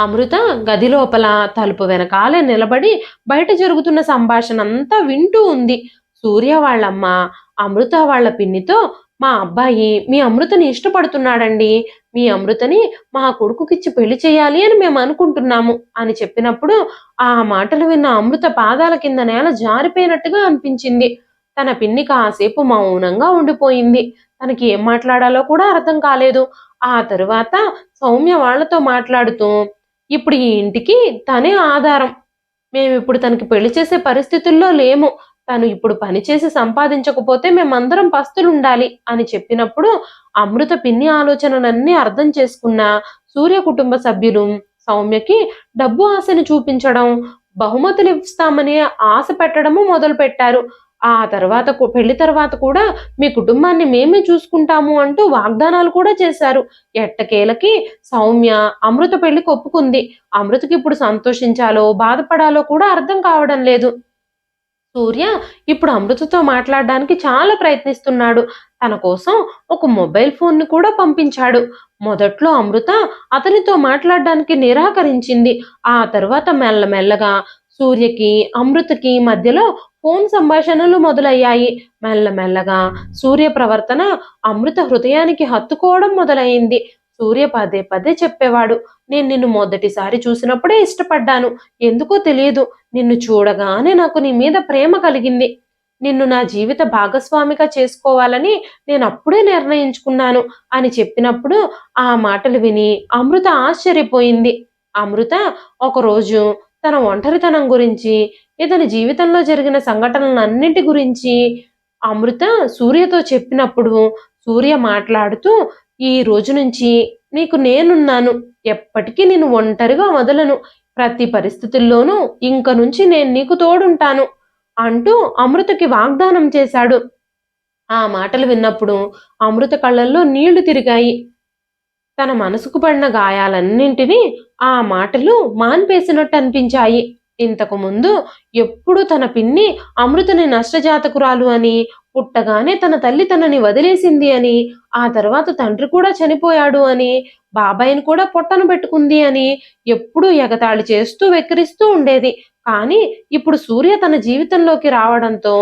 అమృత గది లోపల తలుపు వెనకాలే నిలబడి బయట జరుగుతున్న సంభాషణ అంతా వింటూ ఉంది. సూర్య వాళ్ళమ్మ అమృత వాళ్ళ పిన్నితో, మా అబ్బాయి మీ అమృతని ఇష్టపడుతున్నాడండి, మీ అమృతని మా కొడుకుకిచ్చి పెళ్లి చేయాలి అని మేము అనుకుంటున్నాము అని చెప్పినప్పుడు ఆ మాటలు విన్న అమృత పాదాల కింద నేల జారిపోయినట్టుగా అనిపించింది. తన పిన్ని కాసేపు మౌనంగా ఉండిపోయింది. తనకి ఏం మాట్లాడాలో కూడా అర్థం కాలేదు. ఆ తరువాత సౌమ్య వాళ్ళతో మాట్లాడుతూ, ఇప్పుడు ఈ ఇంటికి తనే ఆధారం, మేమిప్పుడు తనకి పెళ్లి చేసే పరిస్థితుల్లో లేము, తను ఇప్పుడు పని చేసి సంపాదించకపోతే మేమందరం పస్తులుండాలి అని చెప్పినప్పుడు అమృత పిన్ని ఆలోచనలన్నీ అర్థం చేసుకున్న సూర్య కుటుంబ సభ్యులు సౌమ్యకి డబ్బు ఆశని చూపించడం, బహుమతులు ఇస్తామని ఆశ పెట్టడము మొదలు పెట్టారు. ఆ తర్వాత పెళ్లి తర్వాత కూడా మీ కుటుంబాన్ని మేమే చూసుకుంటాము అంటూ వాగ్దానాలు కూడా చేశారు. ఎట్టకేలకి సౌమ్య అమృత పెళ్లికి ఒప్పుకుంది. అమృతకి ఇప్పుడు సంతోషించాలో బాధపడాలో కూడా అర్థం కావడం లేదు. సూర్య ఇప్పుడు అమృతతో మాట్లాడడానికి చాలా ప్రయత్నిస్తున్నాడు. తన కోసం ఒక మొబైల్ ఫోన్ ని కూడా పంపించాడు. మొదట్లో అమృత అతనితో మాట్లాడడానికి నిరాకరించింది. ఆ తర్వాత మెల్లమెల్లగా సూర్యకి అమృతకి మధ్యలో ఫోన్ సంభాషణలు మొదలయ్యాయి. మెల్లమెల్లగా సూర్య ప్రవర్తన అమృత హృదయానికి హత్తుకోవడం మొదలైంది. సూర్య పదే పదే చెప్పేవాడు, నేను నిన్ను మొదటిసారి చూసినప్పుడే ఇష్టపడ్డాను, ఎందుకో తెలియదు, నిన్ను చూడగానే నాకు నీ మీద ప్రేమ కలిగింది, నిన్ను నా జీవిత భాగస్వామిగా చేసుకోవాలని నేను అప్పుడే నిర్ణయించుకున్నాను అని చెప్పినప్పుడు ఆ మాటలు విని అమృత ఆశ్చర్యపోయింది. అమృత ఒకరోజు తన ఒంటరితనం గురించి, ఇతని జీవితంలో జరిగిన సంఘటనలన్నింటి గురించి అమృత సూర్యతో చెప్పినప్పుడు సూర్య మాట్లాడుతూ, ఈ రోజు నుంచి నీకు నేనున్నాను, ఎప్పటికీ నేను ఒంటరిగా వదలను, ప్రతి పరిస్థితుల్లోనూ ఇంక నుంచి నేను నీకు తోడుంటాను అంటూ అమృతకి వాగ్దానం చేశాడు. ఆ మాటలు విన్నప్పుడు అమృత కళ్ళల్లో నీళ్లు తిరిగాయి. తన మనసుకు పడిన గాయాలన్నింటినీ ఆ మాటలు మాన్పేసినట్టు అనిపించాయి. ఇంతకు ముందు ఎప్పుడూ తన పిన్ని అమృతని నష్టజాతకురాలు అని, పుట్టగానే తన తల్లి తనని వదిలేసింది అని, ఆ తర్వాత తండ్రి కూడా చనిపోయాడు అని, బాబాయిని కూడా పొట్టన పెట్టుకుంది అని ఎప్పుడూ ఎగతాళి చేస్తూ వెక్కిరిస్తూ ఉండేది. కానీ ఇప్పుడు సూర్య తన జీవితంలోకి రావడంతో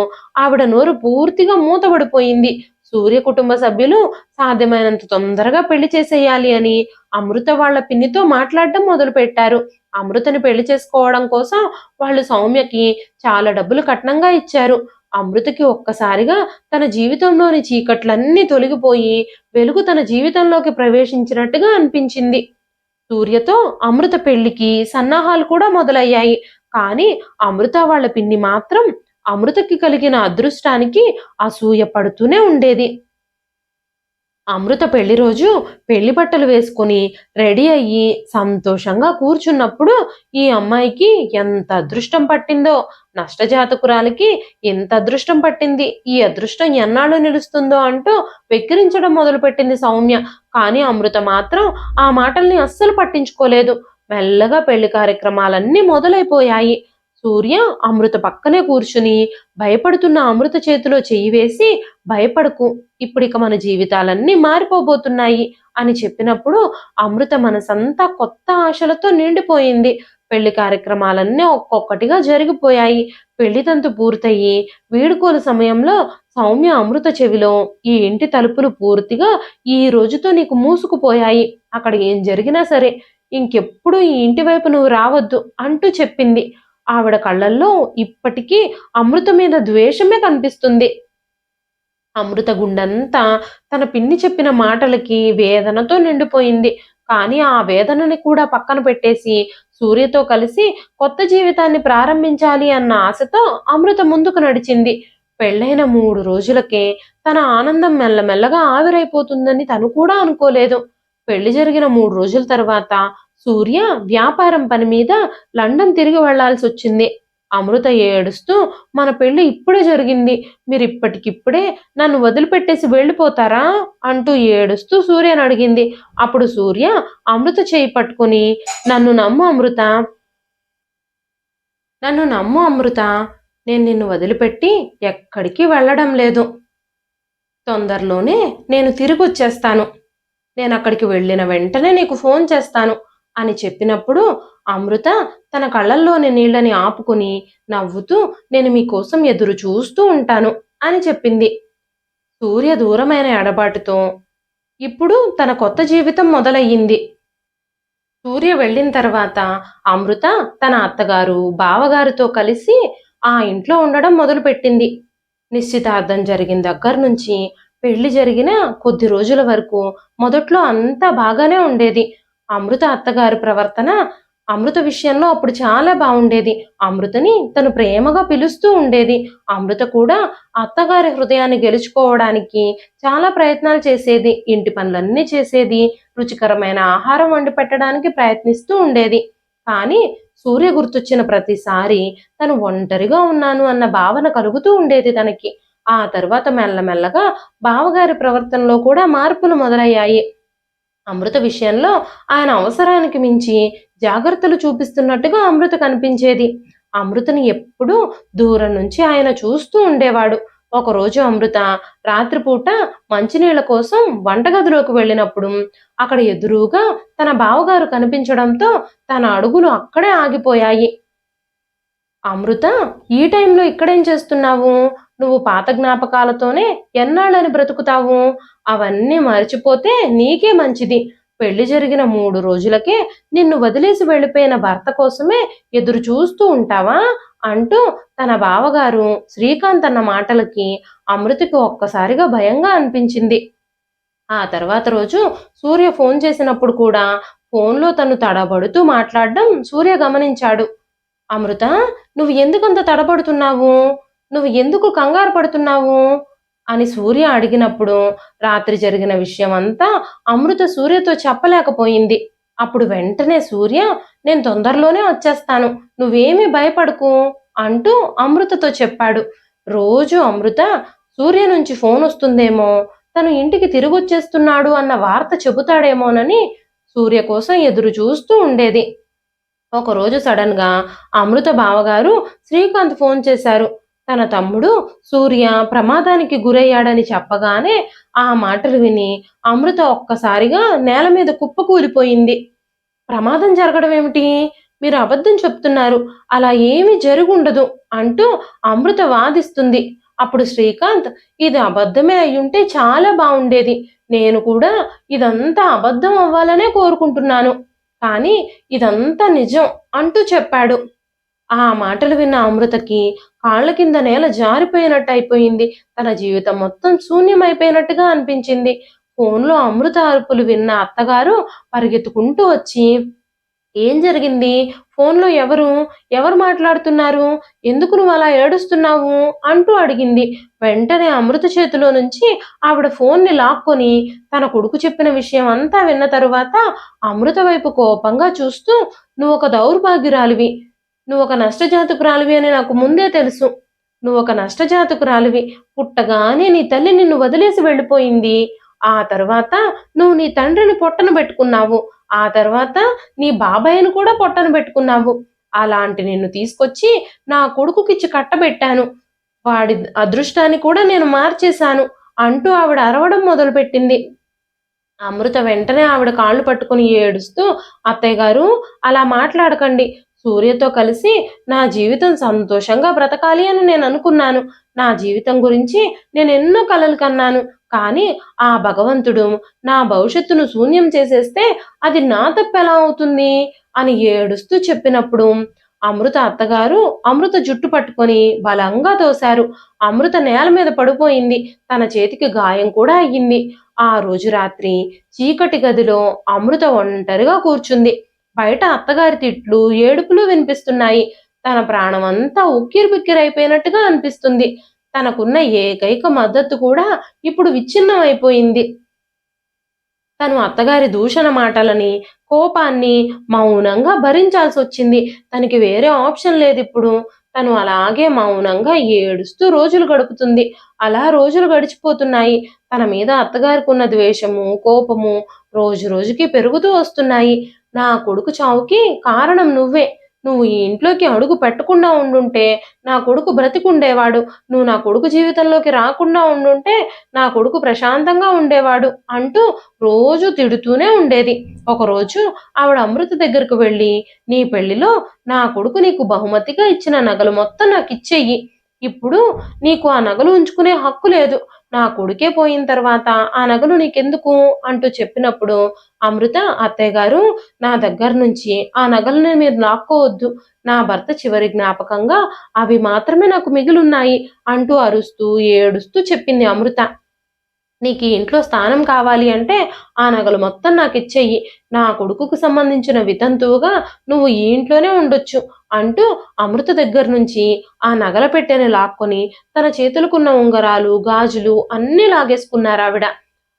ఆవిడ నోరు పూర్తిగా మూతబడిపోయింది. సూర్య కుటుంబ సభ్యులు సాధ్యమైనంత తొందరగా పెళ్లి చేసేయాలి అని అమృత వాళ్ళ పిన్నితో మాట్లాడడం మొదలుపెట్టారు. అమృతని పెళ్లి చేసుకోవడం కోసం వాళ్ళు సౌమ్యకి చాలా డబ్బులు కట్నంగా ఇచ్చారు. అమృతకి ఒక్కసారిగా తన జీవితంలోని చీకట్లన్నీ తొలగిపోయి వెలుగు తన జీవితంలోకి ప్రవేశించినట్టుగా అనిపించింది. సూర్యతో అమృత పెళ్లికి సన్నాహాలు కూడా మొదలయ్యాయి. కానీ అమృత వాళ్ళ పిన్ని మాత్రం అమృతకి కలిగిన అదృష్టానికి అసూయ పడుతూనే ఉండేది. అమృత పెళ్లి రోజు పెళ్లి బట్టలు వేసుకుని రెడీ అయ్యి సంతోషంగా కూర్చున్నప్పుడు ఈ అమ్మాయికి ఎంత అదృష్టం పట్టిందో, నష్టజాతకురాలికి ఎంత అదృష్టం పట్టింది, ఈ అదృష్టం ఎన్నాళ్ళు నిలుస్తుందో అంటూ వెక్కిరించడం మొదలుపెట్టింది సౌమ్య. కానీ అమృత మాత్రం ఆ మాటల్ని అస్సలు పట్టించుకోలేదు. మెల్లగా పెళ్లి కార్యక్రమాలన్నీ మొదలైపోయాయి. సూర్య అమృత పక్కనే కూర్చుని భయపడుతున్న అమృత చేతిలో చెయ్యి వేసి, భయపడకు, ఇప్పుడిక మన జీవితాలన్నీ మారిపోబోతున్నాయి అని చెప్పినప్పుడు అమృత మనసంతా కొత్త ఆశలతో నిండిపోయింది. పెళ్లి కార్యక్రమాలన్నీ ఒక్కొక్కటిగా జరిగిపోయాయి. పెళ్లి తంతు పూర్తయి వీడుకోలు సమయంలో సౌమ్య అమృత చెవిలో, ఈ ఇంటి తలుపులు పూర్తిగా ఈ రోజుతో నీకు మూసుకుపోయాయి, అక్కడ ఏం జరిగినా సరే ఇంకెప్పుడు ఈ ఇంటి వైపు నువ్వు రావద్దు అంటూ చెప్పింది. ఆవిడ కళ్ళల్లో ఇప్పటికీ అమృత మీద ద్వేషమే కనిపిస్తుంది. అమృత గుండెంతా తన పిన్ని చెప్పిన మాటలకి వేదనతో నిండిపోయింది. కానీ ఆ వేదనని కూడా పక్కన పెట్టేసి సూర్యతో కలిసి కొత్త జీవితాన్ని ప్రారంభించాలి అన్న ఆశతో అమృత ముందుకు నడిచింది. పెళ్ళైన 3 రోజులకే తన ఆనందం మెల్లమెల్లగా ఆవిరైపోతుందని తను కూడా అనుకోలేదు. పెళ్లి జరిగిన 3 రోజుల తర్వాత సూర్య వ్యాపారం పని మీద లండన్ తిరిగి వెళ్లాల్సి వచ్చింది. అమృత ఏడుస్తూ, మన పెళ్లి ఇప్పుడే జరిగింది, మీరు ఇప్పటికిప్పుడే నన్ను వదిలిపెట్టేసి వెళ్ళిపోతారా అంటూ ఏడుస్తూ సూర్యని అడిగింది. అప్పుడు సూర్య అమృత చేయి పట్టుకుని, నన్ను నమ్ము అమృత, నన్ను నమ్ము అమృత, నేను నిన్ను వదిలిపెట్టి ఎక్కడికి వెళ్ళడం లేదు, తొందరలోనే నేను తిరిగి వచ్చేస్తాను, నేను అక్కడికి వెళ్ళిన వెంటనే నీకు ఫోన్ చేస్తాను అని చెప్పినప్పుడు అమృత తన కళ్ళల్లోని నీళ్ళని ఆపుకుని నవ్వుతూ నేను మీకోసం ఎదురు చూస్తూ ఉంటాను అని చెప్పింది. సూర్య దూరమైన ఎడబాటుతో ఇప్పుడు తన కొత్త జీవితం మొదలయ్యింది. సూర్య వెళ్ళిన తర్వాత అమృత తన అత్తగారు, బావగారితో కలిసి ఆ ఇంట్లో ఉండడం మొదలుపెట్టింది. నిశ్చితార్థం జరిగిన దగ్గర నుంచి పెళ్లి జరిగిన కొద్ది రోజుల వరకు మొదట్లో అంతా బాగానే ఉండేది. అమృత అత్తగారి ప్రవర్తన అమృత విషయంలో అప్పుడు చాలా బాగుండేది. అమృతని తను ప్రేమగా పిలుస్తూ ఉండేది. అమృత కూడా అత్తగారి హృదయాన్ని గెలుచుకోవడానికి చాలా ప్రయత్నాలు చేసేది. ఇంటి పనులన్నీ చేసేది. రుచికరమైన ఆహారం వండి పెట్టడానికి ప్రయత్నిస్తూ ఉండేది. కానీ సూర్య గుర్తొచ్చిన ప్రతిసారి తను ఒంటరిగా ఉన్నాను అన్న భావన కలుగుతూ ఉండేది తనకి. ఆ తర్వాత మెల్లమెల్లగా బావగారి ప్రవర్తనలో కూడా మార్పులు మొదలయ్యాయి. అమృత విషయంలో ఆయన అవసరానికి మించి జాగ్రత్తలు చూపిస్తున్నట్టుగా అమృత కనిపించేది. అమృతని ఎప్పుడూ దూరం నుంచి ఆయన చూస్తూ ఉండేవాడు. ఒకరోజు అమృత రాత్రిపూట మంచినీళ్ల కోసం వంటగదిలోకి వెళ్ళినప్పుడు అక్కడ ఎదురుగా తన బావగారు కనిపించడంతో తన అడుగులు అక్కడే ఆగిపోయాయి. అమృత, ఈ టైంలో ఇక్కడేం చేస్తున్నావు? నువ్వు పాత జ్ఞాపకాలతోనే ఎన్నాళ్ళని బ్రతుకుతావు? అవన్నీ మర్చిపోతే నీకే మంచిది. పెళ్లి జరిగిన 3 రోజులకే నిన్ను వదిలేసి వెళ్ళిపోయిన భర్త కోసమే ఎదురు చూస్తూ ఉంటావా? అంటూ తన బావగారు శ్రీకాంత్ అన్న మాటలకి అమృతకి ఒక్కసారిగా భయంగా అనిపించింది. ఆ తర్వాత రోజు సూర్య ఫోన్ చేసినప్పుడు కూడా ఫోన్లో తను తడబడుతూ మాట్లాడడం సూర్య గమనించాడు. అమృత, నువ్వు ఎందుకంత తడబడుతున్నావు? నువ్వు ఎందుకు కంగారు పడుతున్నావు? అని సూర్య అడిగినప్పుడు రాత్రి జరిగిన విషయమంతా అమృత సూర్యతో చెప్పలేకపోయింది. అప్పుడు వెంటనే సూర్య నేను తొందరలోనే వచ్చేస్తాను, నువ్వేమీ భయపడకు అంటూ అమృతతో చెప్పాడు. రోజు అమృత సూర్య నుంచి ఫోన్ వస్తుందేమో, తను ఇంటికి తిరిగొచ్చేస్తున్నాడు అన్న వార్త చెబుతాడేమోనని సూర్య కోసం ఎదురు చూస్తూ ఉండేది. ఒకరోజు సడన్ గా అమృత బావగారు శ్రీకాంత్ ఫోన్ చేశారు. తన తమ్ముడు సూర్య ప్రమాదానికి గురయ్యాడని చెప్పగానే ఆ మాటలు విని అమృత ఒక్కసారిగా నేల మీద కుప్పకూలిపోయింది. ప్రమాదం జరగడం ఏమిటి? మీరు అబద్ధం చెప్తున్నారు, అలా ఏమీ జరుగుండదు అంటూ అమృత వాదిస్తుంది. అప్పుడు శ్రీకాంత్, ఇది అబద్ధమే అయ్యుంటే చాలా బాగుండేది. నేను కూడా ఇదంతా అబద్ధం అవ్వాలనే కోరుకుంటున్నాను. కానీ ఇదంతా నిజం అంటూ చెప్పాడు. ఆ మాటలు విన్న అమృతకి కాళ్ళ కింద నేల జారిపోయినట్టు అయిపోయింది. తన జీవితం మొత్తం శూన్యమైపోయినట్టుగా అనిపించింది. ఫోన్లో అమృత అరుపులు విన్న అత్తగారు పరిగెత్తుకుంటూ వచ్చి ఏం జరిగింది? ఫోన్లో ఎవరు? ఎవరు మాట్లాడుతున్నారు? ఎందుకు నువ్వు అలా ఏడుస్తున్నావు అంటూ అడిగింది. వెంటనే అమృత చేతిలో నుంచి ఆవిడ ఫోన్ని లాక్కొని తన కొడుకు చెప్పిన విషయం అంతా విన్న తరువాత అమృత వైపు కోపంగా చూస్తూ నువ్వొక దౌర్భాగ్యురాలివి, నువ్వొక నష్టజాతకురాలివి అని నాకు ముందే తెలుసు. నువ్వొక నష్టజాతకురాలివి. పుట్టగానే నీ తల్లి నిన్ను వదిలేసి వెళ్ళిపోయింది. ఆ తర్వాత నువ్వు నీ తండ్రిని పొట్టన పెట్టుకున్నావు. ఆ తర్వాత నీ బాబాయ్‌ని కూడా పొట్టన పెట్టుకున్నావు. అలాంటి నిన్ను తీసుకొచ్చి నా కొడుకుకిచ్చి కట్టబెట్టాను. వాడి అదృష్టాన్ని కూడా నేను మార్చేశాను అంటూ ఆవిడ అరవడం మొదలుపెట్టింది. అమృత వెంటనే ఆవిడ కాళ్ళు పట్టుకుని ఏడుస్తూ అత్తయ్య గారు, అలా మాట్లాడకండి. సూర్యతో కలిసి నా జీవితం సంతోషంగా బ్రతకాలి అని నేను అనుకున్నాను. నా జీవితం గురించి నేను ఎన్నో కలలు కన్నాను. కానీ ఆ భగవంతుడు నా భవిష్యత్తును శూన్యం చేసేస్తే అది నా తప్పెలా అవుతుంది అని ఏడుస్తూ చెప్పినప్పుడు అమృత అత్తగారు అమృత జుట్టు పట్టుకొని బలంగా తోశారు. అమృత నేల మీద పడిపోయింది. తన చేతికి గాయం కూడా అయ్యింది. ఆ రోజు రాత్రి చీకటి గదిలో అమృత ఒంటరిగా కూర్చుంది. బయట అత్తగారి తిట్లు, ఏడుపులు వినిపిస్తున్నాయి. తన ప్రాణమంతా ఉక్కిరిబిక్కిరైపోయినట్టుగా అనిపిస్తుంది. తనకున్న ఏకైక మద్దతు కూడా ఇప్పుడు విచ్ఛిన్నమైపోయింది. తను అత్తగారి దూషణ మాటలని, కోపాన్ని మౌనంగా భరించాల్సొచ్చింది. తనకి వేరే ఆప్షన్ లేదిప్పుడు. తను అలాగే మౌనంగా ఏడుస్తూ రోజులు గడుపుతుంది. అలా రోజులు గడిచిపోతున్నాయి. తన మీద అత్తగారికున్న ద్వేషము, కోపము రోజు రోజుకి పెరుగుతూ వస్తున్నాయి. నా కొడుకు చావుకి కారణం నువ్వే. నువ్వు ఈ ఇంట్లోకి అడుగు పెట్టకుండా ఉండుంటే నా కొడుకు బ్రతికుండేవాడు. నువ్వు నా కొడుకు జీవితంలోకి రాకుండా ఉండుంటే నా కొడుకు ప్రశాంతంగా ఉండేవాడు అంటూ రోజు తిడుతూనే ఉండేది. ఒకరోజు ఆవిడ అమృత దగ్గరకు వెళ్ళి, నీ పెళ్లిలో నా కొడుకు నీకు బహుమతిగా ఇచ్చిన నగలు మొత్తం నాకిచ్చెయ్యి. ఇప్పుడు నీకు ఆ నగలు ఉంచుకునే హక్కు లేదు. నా కొడుకే పోయిన తర్వాత ఆ నగలు నీకెందుకు అంటూ చెప్పినప్పుడు అమృత, అత్తయ్య గారు, నా దగ్గర నుంచి ఆ నగలని మీరు లాక్కోవద్దు. నా భర్త చివరి జ్ఞాపకంగా అవి మాత్రమే నాకు మిగిలున్నాయి అంటూ అరుస్తూ ఏడుస్తూ చెప్పింది అమృత. నీకు ఈ ఇంట్లో స్థానం కావాలి అంటే ఆ నగలు మొత్తం నాకిచ్చెయ్యి. నా కొడుకుకు సంబంధించిన వితంతువుగా నువ్వు ఈ ఇంట్లోనే ఉండొచ్చు అంటూ అమృత దగ్గర నుంచి ఆ నగల పెట్టెని లాక్కొని తన చేతులకున్న ఉంగరాలు, గాజులు అన్నీ లాగేసుకున్నారావిడ.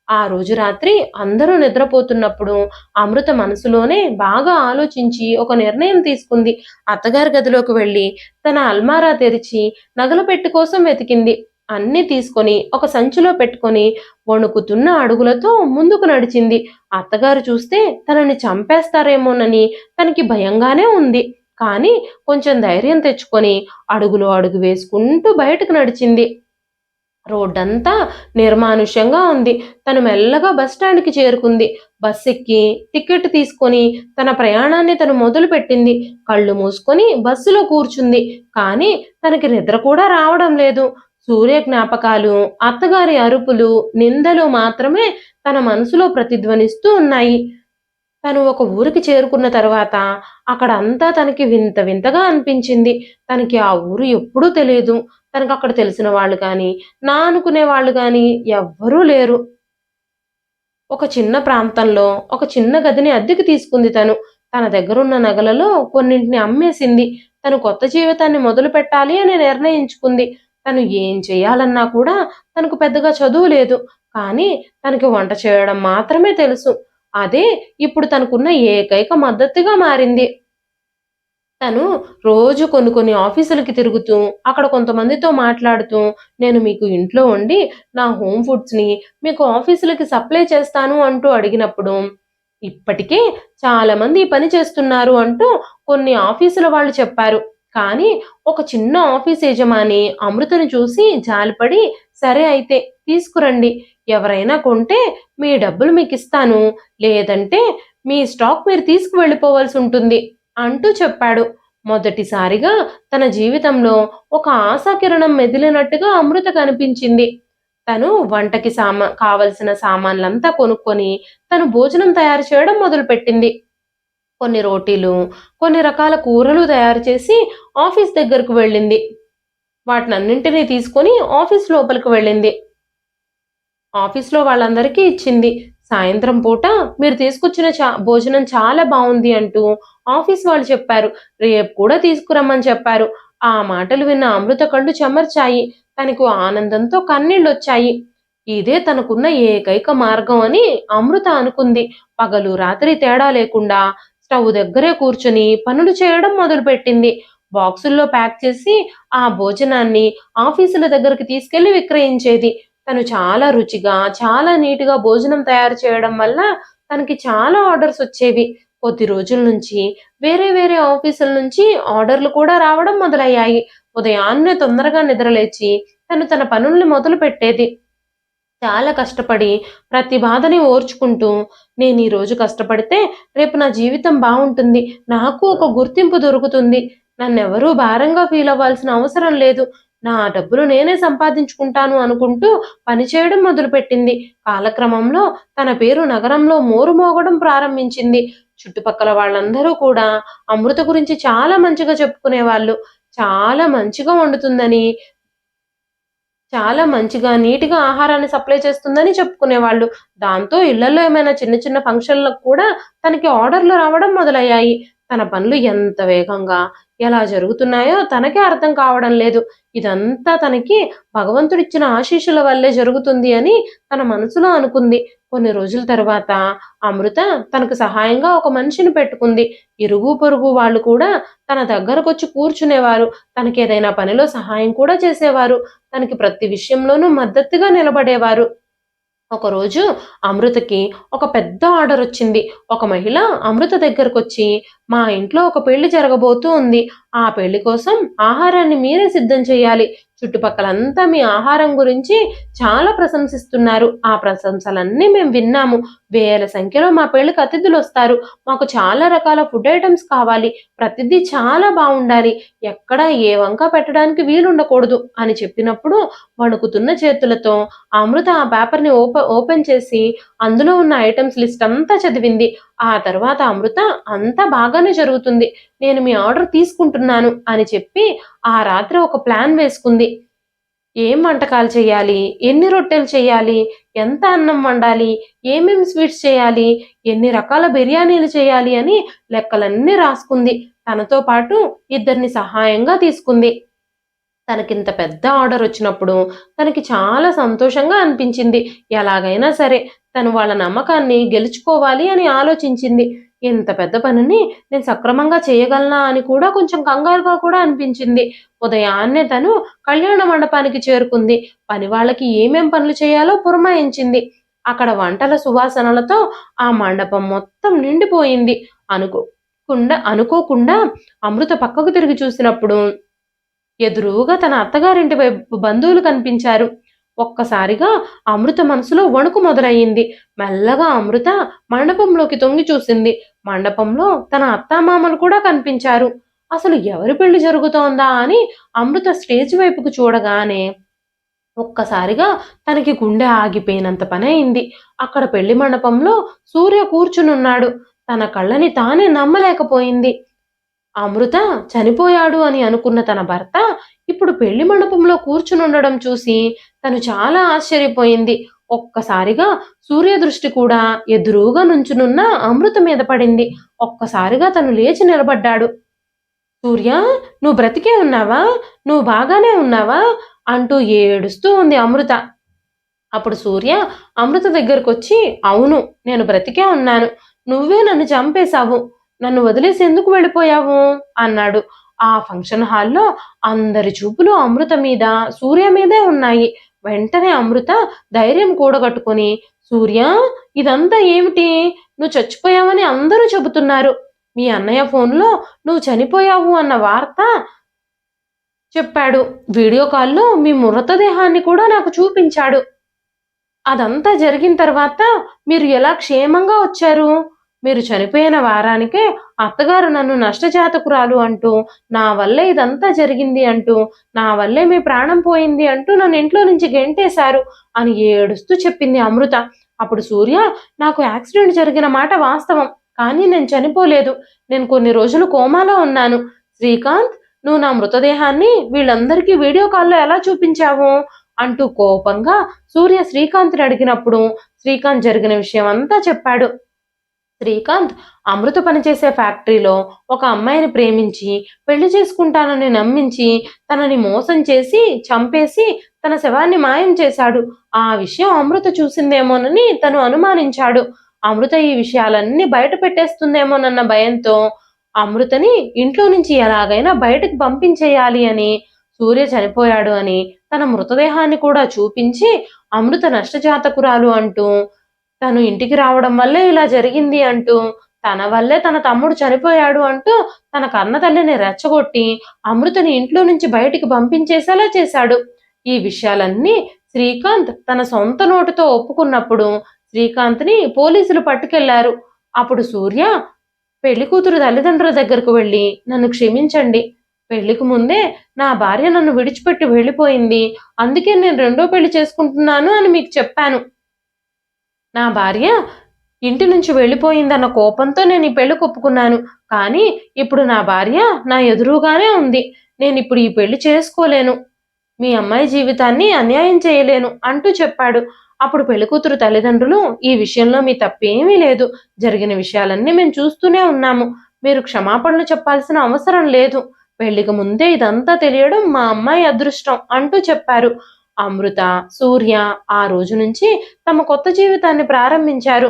ఆ రోజు రాత్రి అందరూ నిద్రపోతున్నప్పుడు అమృత మనసులోనే బాగా ఆలోచించి ఒక నిర్ణయం తీసుకుంది. అత్తగారి గదిలోకి వెళ్ళి తన అల్మారా తెరిచి నగల పెట్టె కోసం వెతికింది. అన్నీ తీసుకొని ఒక సంచిలో పెట్టుకొని వణుకుతున్న అడుగులతో ముందుకు నడిచింది. అత్తగారు చూస్తే తనని చంపేస్తారేమోనని తనకి భయంగానే ఉంది. కానీ కొంచెం ధైర్యం తెచ్చుకొని అడుగులో అడుగు వేసుకుంటూ బయటకు నడిచింది. రోడ్డంతా నిర్మానుష్యంగా ఉంది. తను మెల్లగా బస్టాండ్‌కి చేరుకుంది. బస్సెక్కి టికెట్ తీసుకొని తన ప్రయాణాన్ని తను మొదలుపెట్టింది. కళ్ళు మూసుకొని బస్సులో కూర్చుంది. కానీ తనకి నిద్ర కూడా రావడం లేదు. సూర్య జ్ఞాపకాలు, అత్తగారి అరుపులు, నిందలు మాత్రమే తన మనసులో ప్రతిధ్వనిస్తూ ఉన్నాయి. తను ఒక ఊరికి చేరుకున్న తర్వాత అక్కడంతా తనకి వింత వింతగా అనిపించింది. తనకి ఆ ఊరు ఎప్పుడూ తెలీదు. తనకక్కడ తెలిసిన వాళ్ళు గానీ, నా అనుకునే వాళ్ళు గానీ ఎవ్వరూ లేరు. ఒక చిన్న ప్రాంతంలో ఒక చిన్న గదిని అద్దెకు తీసుకుంది తను. తన దగ్గరున్న నగలలో కొన్నింటిని అమ్మేసింది. తను కొత్త జీవితాన్ని మొదలుపెట్టాలి అని నిర్ణయించుకుంది. తను ఏం చేయాలన్నా కూడా తనకు పెద్దగా చదువు లేదు. కానీ తనకి వంట చేయడం మాత్రమే తెలుసు. అదే ఇప్పుడు తనకున్న ఏకైక మద్దతుగా మారింది. తను రోజు కొన్ని కొన్ని ఆఫీసులకి తిరుగుతూ, అక్కడ కొంతమందితో మాట్లాడుతూ, నేను మీకు ఇంట్లో వండి నా హోమ్ ఫుడ్స్‌ని మీకు ఆఫీసులకి సప్లై చేస్తాను అంటూ అడిగినప్పుడు, ఇప్పటికే చాలామంది ఈ పని చేస్తున్నారు అంటూ కొన్ని ఆఫీసుల వాళ్ళు చెప్పారు. కానీ ఒక చిన్న ఆఫీస్ యజమాని అమృతని చూసి జాలిపడి, సరే అయితే తీసుకురండి. ఎవరైనా కొంటే మీ డబ్బులు మీకిస్తాను. లేదంటే మీ స్టాక్ మీరు తీసుకువెళ్ళిపోవాల్సుంటుంది అంటూ చెప్పాడు. మొదటిసారిగా తన జీవితంలో ఒక ఆశాకిరణం మెదిలినట్టుగా అమృత కనిపించింది. తను వంటకి కావలసిన సామాన్లంతా కొనుక్కొని తను భోజనం తయారు చేయడం మొదలుపెట్టింది. కొన్ని రోటీలు, కొన్ని రకాల కూరలు తయారు చేసి ఆఫీస్ దగ్గరకు వెళ్ళింది. వాటినన్నింటినీ తీసుకొని ఆఫీస్ లోపలికి వెళ్ళింది. ఆఫీస్‌లో వాళ్ళందరికీ ఇచ్చింది. సాయంత్రం పూట మీరు తీసుకొచ్చిన భోజనం చాలా బావుంది అంటూ ఆఫీస్ వాళ్ళు చెప్పారు. రేపు కూడా తీసుకురమ్మని చెప్పారు. ఆ మాటలు విన్న అమృత కళ్ళు చెమర్చాయి. తనకు ఆనందంతో కన్నీళ్లొచ్చాయి. ఇదే తనకున్న ఏకైక మార్గం అని అమృత అనుకుంది. పగలు, రాత్రి తేడా లేకుండా స్టవ్ దగ్గరే కూర్చొని పనులు చేయడం మొదలుపెట్టింది. బాక్సుల్లో ప్యాక్ చేసి ఆ భోజనాన్ని ఆఫీసుల దగ్గరికి తీసుకెళ్లి విక్రయించేది. తను చాలా రుచిగా, చాలా నీట్‌గా భోజనం తయారు చేయడం వల్ల తనకి చాలా ఆర్డర్స్ వచ్చేవి. కొద్ది రోజుల నుంచి వేరే వేరే ఆఫీసుల నుంచి ఆర్డర్‌లు కూడా రావడం మొదలయ్యాయి. ఉదయాన్నే తొందరగా నిద్రలేచి తను తన పనుల్ని మొదలుపెట్టేది. చాలా కష్టపడి ప్రతి బాధని ఓర్చుకుంటూ నేనీరోజు కష్టపడితే రేపు నా జీవితం బావుంటుంది. నాకు ఒక గుర్తింపు దొరుకుతుంది. నన్నెవరూ భారంగా ఫీల్ అవ్వాల్సిన అవసరం లేదు. నా డబ్బులు నేనే సంపాదించుకుంటాను అనుకుంటూ పనిచేయడం మొదలుపెట్టింది. కాలక్రమంలో తన పేరు నగరంలో మోరుమోగడం ప్రారంభించింది. చుట్టుపక్కల వాళ్ళందరూ కూడా అమృత గురించి చాలా మంచిగా చెప్పుకునేవాళ్ళు. చాలా మంచిగా వండుతుందని, చాలా మంచిగా, నీట్‌గా ఆహారాన్ని సప్లై చేస్తుందని చెప్పుకునేవాళ్ళు. దాంతో ఇళ్లల్లో ఏమైనా చిన్న చిన్న ఫంక్షన్‌లకు కూడా తనకి ఆర్డర్‌లు రావడం మొదలయ్యాయి. తన పనులు ఎంత వేగంగా, ఎలా జరుగుతున్నాయో తనకే అర్థం కావడం లేదు. ఇదంతా తనకి భగవంతుడిచ్చిన ఆశీస్సుల వల్లే జరుగుతుంది అని తన మనసులో అనుకుంది. కొన్ని రోజుల తర్వాత అమృత తనకు సహాయంగా ఒక మనిషిని పెట్టుకుంది. ఇరుగు పొరుగు వాళ్ళు కూడా తన దగ్గరకొచ్చి కూర్చునేవారు. తనకేదైనా పనిలో సహాయం కూడా చేసేవారు. తనకి ప్రతి విషయంలోనూ మద్దతుగా నిలబడేవారు. ఒకరోజు అమృతకి ఒక పెద్ద ఆర్డర్ వచ్చింది. ఒక మహిళ అమృత దగ్గరకొచ్చి, మా ఇంట్లో ఒక పెళ్లి జరగబోతూ ఉంది. ఆ పెళ్లి కోసం ఆహారాన్ని మీరే సిద్ధం చేయాలి. చుట్టుపక్కలంతా మీ ఆహారం గురించి చాలా ప్రశంసిస్తున్నారు. ఆ ప్రశంసలన్నీ మేము విన్నాము. వేల సంఖ్యలో మా పెళ్లికి అతిథులు వస్తారు. మాకు చాలా రకాల ఫుడ్ ఐటమ్స్ కావాలి. ప్రతిదీ చాలా బాగుండాలి. ఎక్కడ ఏ వంక పెట్టడానికి వీలుండకూడదు అని చెప్పినప్పుడు వణుకుతున్న చేతులతో అమృత ఆ పేపర్‌ని ఓపెన్ చేసి అందులో ఉన్న ఐటెమ్స్ లిస్ట్ అంతా చదివింది. ఆ తర్వాత అమృత అంతా బాగానే జరుగుతుంది. నేను మీ ఆర్డర్ తీసుకుంటున్నాను అని చెప్పి ఆ రాత్రి ఒక ప్లాన్ వేసుకుంది. ఏం వంటకాలు చేయాలి? ఎన్ని రొట్టెలు చేయాలి? ఎంత అన్నం వండాలి? ఏమేం స్వీట్స్ చేయాలి? ఎన్ని రకాల బిర్యానీలు చేయాలి అని లెక్కలన్నీ రాసుకుంది. తనతో పాటు ఇద్దరిని సహాయంగా తీసుకుంది. తనకింత పెద్ద ఆర్డర్ వచ్చినప్పుడు తనకి చాలా సంతోషంగా అనిపించింది. ఎలాగైనా సరే తను వాళ్ళ నమ్మకాన్ని గెలుచుకోవాలి అని ఆలోచించింది. ఇంత పెద్ద పనిని నేను సక్రమంగా చేయగలనా అని కూడా కొంచెం కంగారుగా కూడా అనిపించింది. ఉదయాన్నే తను కళ్యాణ మండపానికి చేరుకుంది. పనివాళ్ళకి ఏమేం పనులు చేయాలో పురమాయించింది. అక్కడ వంటల సువాసనలతో ఆ మండపం మొత్తం నిండిపోయింది. అనుకోకుండా అమృత పక్కకు తిరిగి చూసినప్పుడు ఎదురుగా తన అత్తగారింటి వైపు బంధువులు కనిపించారు. ఒక్కసారిగా అమృత మనసులో వణుకు మొదలయ్యింది. మెల్లగా అమృత మండపంలోకి తొంగి చూసింది. మండపంలో తన అత్తామామలు కూడా కనిపించారు. అసలు ఎవరి పెళ్లి జరుగుతోందా అని అమృత స్టేజ్ వైపుకు చూడగానే ఒక్కసారిగా తనకి గుండె ఆగిపోయినంత పని అయింది. అక్కడ పెళ్లి మండపంలో సూర్య కూర్చునున్నాడు. తన కళ్ళని తానే నమ్మలేకపోయింది. అమృత చనిపోయాడు అని అనుకున్న తన భర్త ఇప్పుడు పెళ్లి మండపంలో కూర్చునుండడం చూసి తను చాలా ఆశ్చర్యపోయింది. ఒక్కసారిగా సూర్య దృష్టి కూడా ఎదురుగా నుంచునున్న అమృత మీద పడింది. ఒక్కసారిగా తను లేచి నిలబడ్డాడు. సూర్య, నువ్వు బ్రతికే ఉన్నావా? నువ్వు బాగానే ఉన్నావా? అంటూ ఏడుస్తూ ఉంది అమృత. అప్పుడు సూర్య అమృత దగ్గరకొచ్చి, అవును, నేను బ్రతికే ఉన్నాను. నువ్వే నన్ను చంపేశావు. నన్ను వదిలేసి ఎందుకు వెళ్ళిపోయావు అన్నాడు. ఆ ఫంక్షన్ హాల్లో అందరి చూపులు అమృత మీద, సూర్య మీదే ఉన్నాయి. వెంటనే అమృత ధైర్యం కూడగట్టుకొని, సూర్య, ఇదంతా ఏమిటి? నువ్వు చచ్చిపోయావని అందరూ చెబుతున్నారు. మీ అన్నయ్య ఫోన్లో నువ్వు చనిపోయావు అన్న వార్త చెప్పాడు. వీడియో కాల్లో మీ మృతదేహాన్ని కూడా నాకు చూపించాడు. అదంతా జరిగిన తర్వాత మీరు ఎలా క్షేమంగా వచ్చారు? మీరు చనిపోయిన వారానికే అత్తగారు నన్ను నష్టజాతకురాలు అంటూ, నా వల్లే ఇదంతా జరిగింది అంటూ, నా వల్లే మీ ప్రాణం పోయింది అంటూ నన్ను ఇంట్లో నుంచి గెంటేశారు అని ఏడుస్తూ చెప్పింది అమృత. అప్పుడు సూర్య, నాకు యాక్సిడెంట్ జరిగిన మాట వాస్తవం. కానీ నేను చనిపోలేదు. నేను కొన్ని రోజులు కోమాలో ఉన్నాను. శ్రీకాంత్, నువ్వు నా మృతదేహాన్ని వీళ్ళందరికీ వీడియో కాల్లో ఎలా చూపించావు? అంటూ కోపంగా సూర్య శ్రీకాంత్ని అడిగినప్పుడు శ్రీకాంత్ జరిగిన విషయం అంతా చెప్పాడు. శ్రీకాంత్ అమృత పనిచేసే ఫ్యాక్టరీలో ఒక అమ్మాయిని ప్రేమించి పెళ్లి చేసుకుంటానని నమ్మించి తనని మోసం చేసి చంపేసి తన శవాన్ని మాయం చేశాడు. ఆ విషయం అమృత చూసిందేమోనని తను అనుమానించాడు. అమృత ఈ విషయాలన్నీ బయట పెట్టేస్తుందేమోనన్న భయంతో అమృతని ఇంట్లో నుంచి ఎలాగైనా బయటకు పంపించేయాలి అని, సూర్య చనిపోయాడు అని తన మృతదేహాన్ని కూడా చూపించి అమృత నష్టజాతకురాలు అంటూ, తను ఇంటికి రావడం వల్లే ఇలా జరిగింది అంటూ, తన వల్లే తన తమ్ముడు చనిపోయాడు అంటూ తన కన్న తల్లిని రెచ్చగొట్టి అమృతని ఇంట్లో నుంచి బయటికి పంపించేసేలా చేశాడు. ఈ విషయాలన్నీ శ్రీకాంత్ తన సొంత నోటితో ఒప్పుకున్నప్పుడు శ్రీకాంత్ని పోలీసులు పట్టుకెళ్లారు. అప్పుడు సూర్య పెళ్లి కూతురు తల్లిదండ్రుల దగ్గరకు వెళ్ళి, నన్ను క్షమించండి. పెళ్లికి ముందే నా భార్య నన్ను విడిచిపెట్టి వెళ్ళిపోయింది. అందుకే నేను రెండో పెళ్లి చేసుకుంటున్నాను అని మీకు చెప్పాను. నా భార్య ఇంటి నుంచి వెళ్ళిపోయిందన్న కోపంతో నేను ఈ పెళ్లి ఒప్పుకున్నాను. కానీ ఇప్పుడు నా భార్య నా ఎదురుగానే ఉంది. నేను ఇప్పుడు ఈ పెళ్లి చేసుకోలేను. మీ అమ్మాయి జీవితాన్ని అన్యాయం చేయలేను అంటూ చెప్పాడు. అప్పుడు పెళ్లికూతురు తల్లిదండ్రులు, ఈ విషయంలో మీ తప్పేమీ లేదు. జరిగిన విషయాలన్నీ మేము చూస్తూనే ఉన్నాము. మీరు క్షమాపణలు చెప్పాల్సిన అవసరం లేదు. పెళ్లికి ముందే ఇదంతా తెలియడం మా అమ్మాయి అదృష్టం అంటూ చెప్పారు. అమృత, సూర్య ఆ రోజు నుంచి తమ కొత్త జీవితాన్ని ప్రారంభించారు.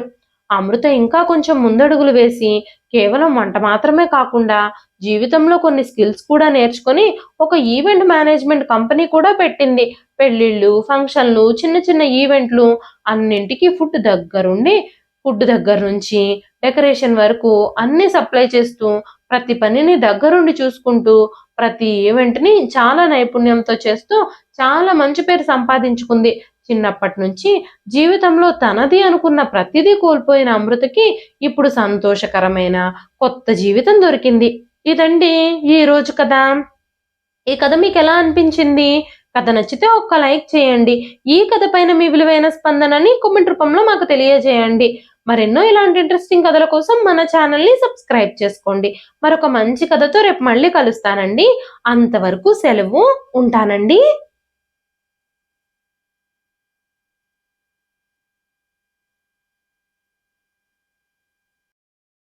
అమృత ఇంకా కొంచెం ముందడుగులు వేసి కేవలం వంట మాత్రమే కాకుండా జీవితంలో కొన్ని స్కిల్స్ కూడా నేర్చుకొని ఒక ఈవెంట్ మేనేజ్మెంట్ కంపెనీ కూడా పెట్టింది. పెళ్లిళ్ళు, ఫంక్షన్లు, చిన్న చిన్న ఈవెంట్లు అన్నింటికి ఫుడ్ దగ్గర నుంచి డెకరేషన్ వరకు అన్ని సప్లై చేస్తూ ప్రతి పనిని దగ్గరుండి చూసుకుంటూ ప్రతి ఈవెంట్ని చాలా నైపుణ్యంతో చేస్తూ చాలా మంచి పేరు సంపాదించుకుంది. చిన్నప్పటి నుంచి జీవితంలో తనది అనుకున్న ప్రతిదీ కోల్పోయిన అమృతకి ఇప్పుడు సంతోషకరమైన కొత్త జీవితం దొరికింది. ఇదండి ఈ రోజు కథ. ఈ కథ మీకు ఎలా అనిపించింది? కథ నచ్చితే ఒక్క లైక్ చేయండి. ఈ కథ పైన మీ విలువైన స్పందనని కామెంట్ రూపంలో మాకు తెలియజేయండి. మరెన్నో ఇలాంటి ఇంట్రెస్టింగ్ కథల కోసం మన ఛానల్ని సబ్స్క్రైబ్ చేసుకోండి. మరొక మంచి కథతో రేపు మళ్ళీ కలుస్తానండి. అంతవరకు సెలవు. ఉంటానండి.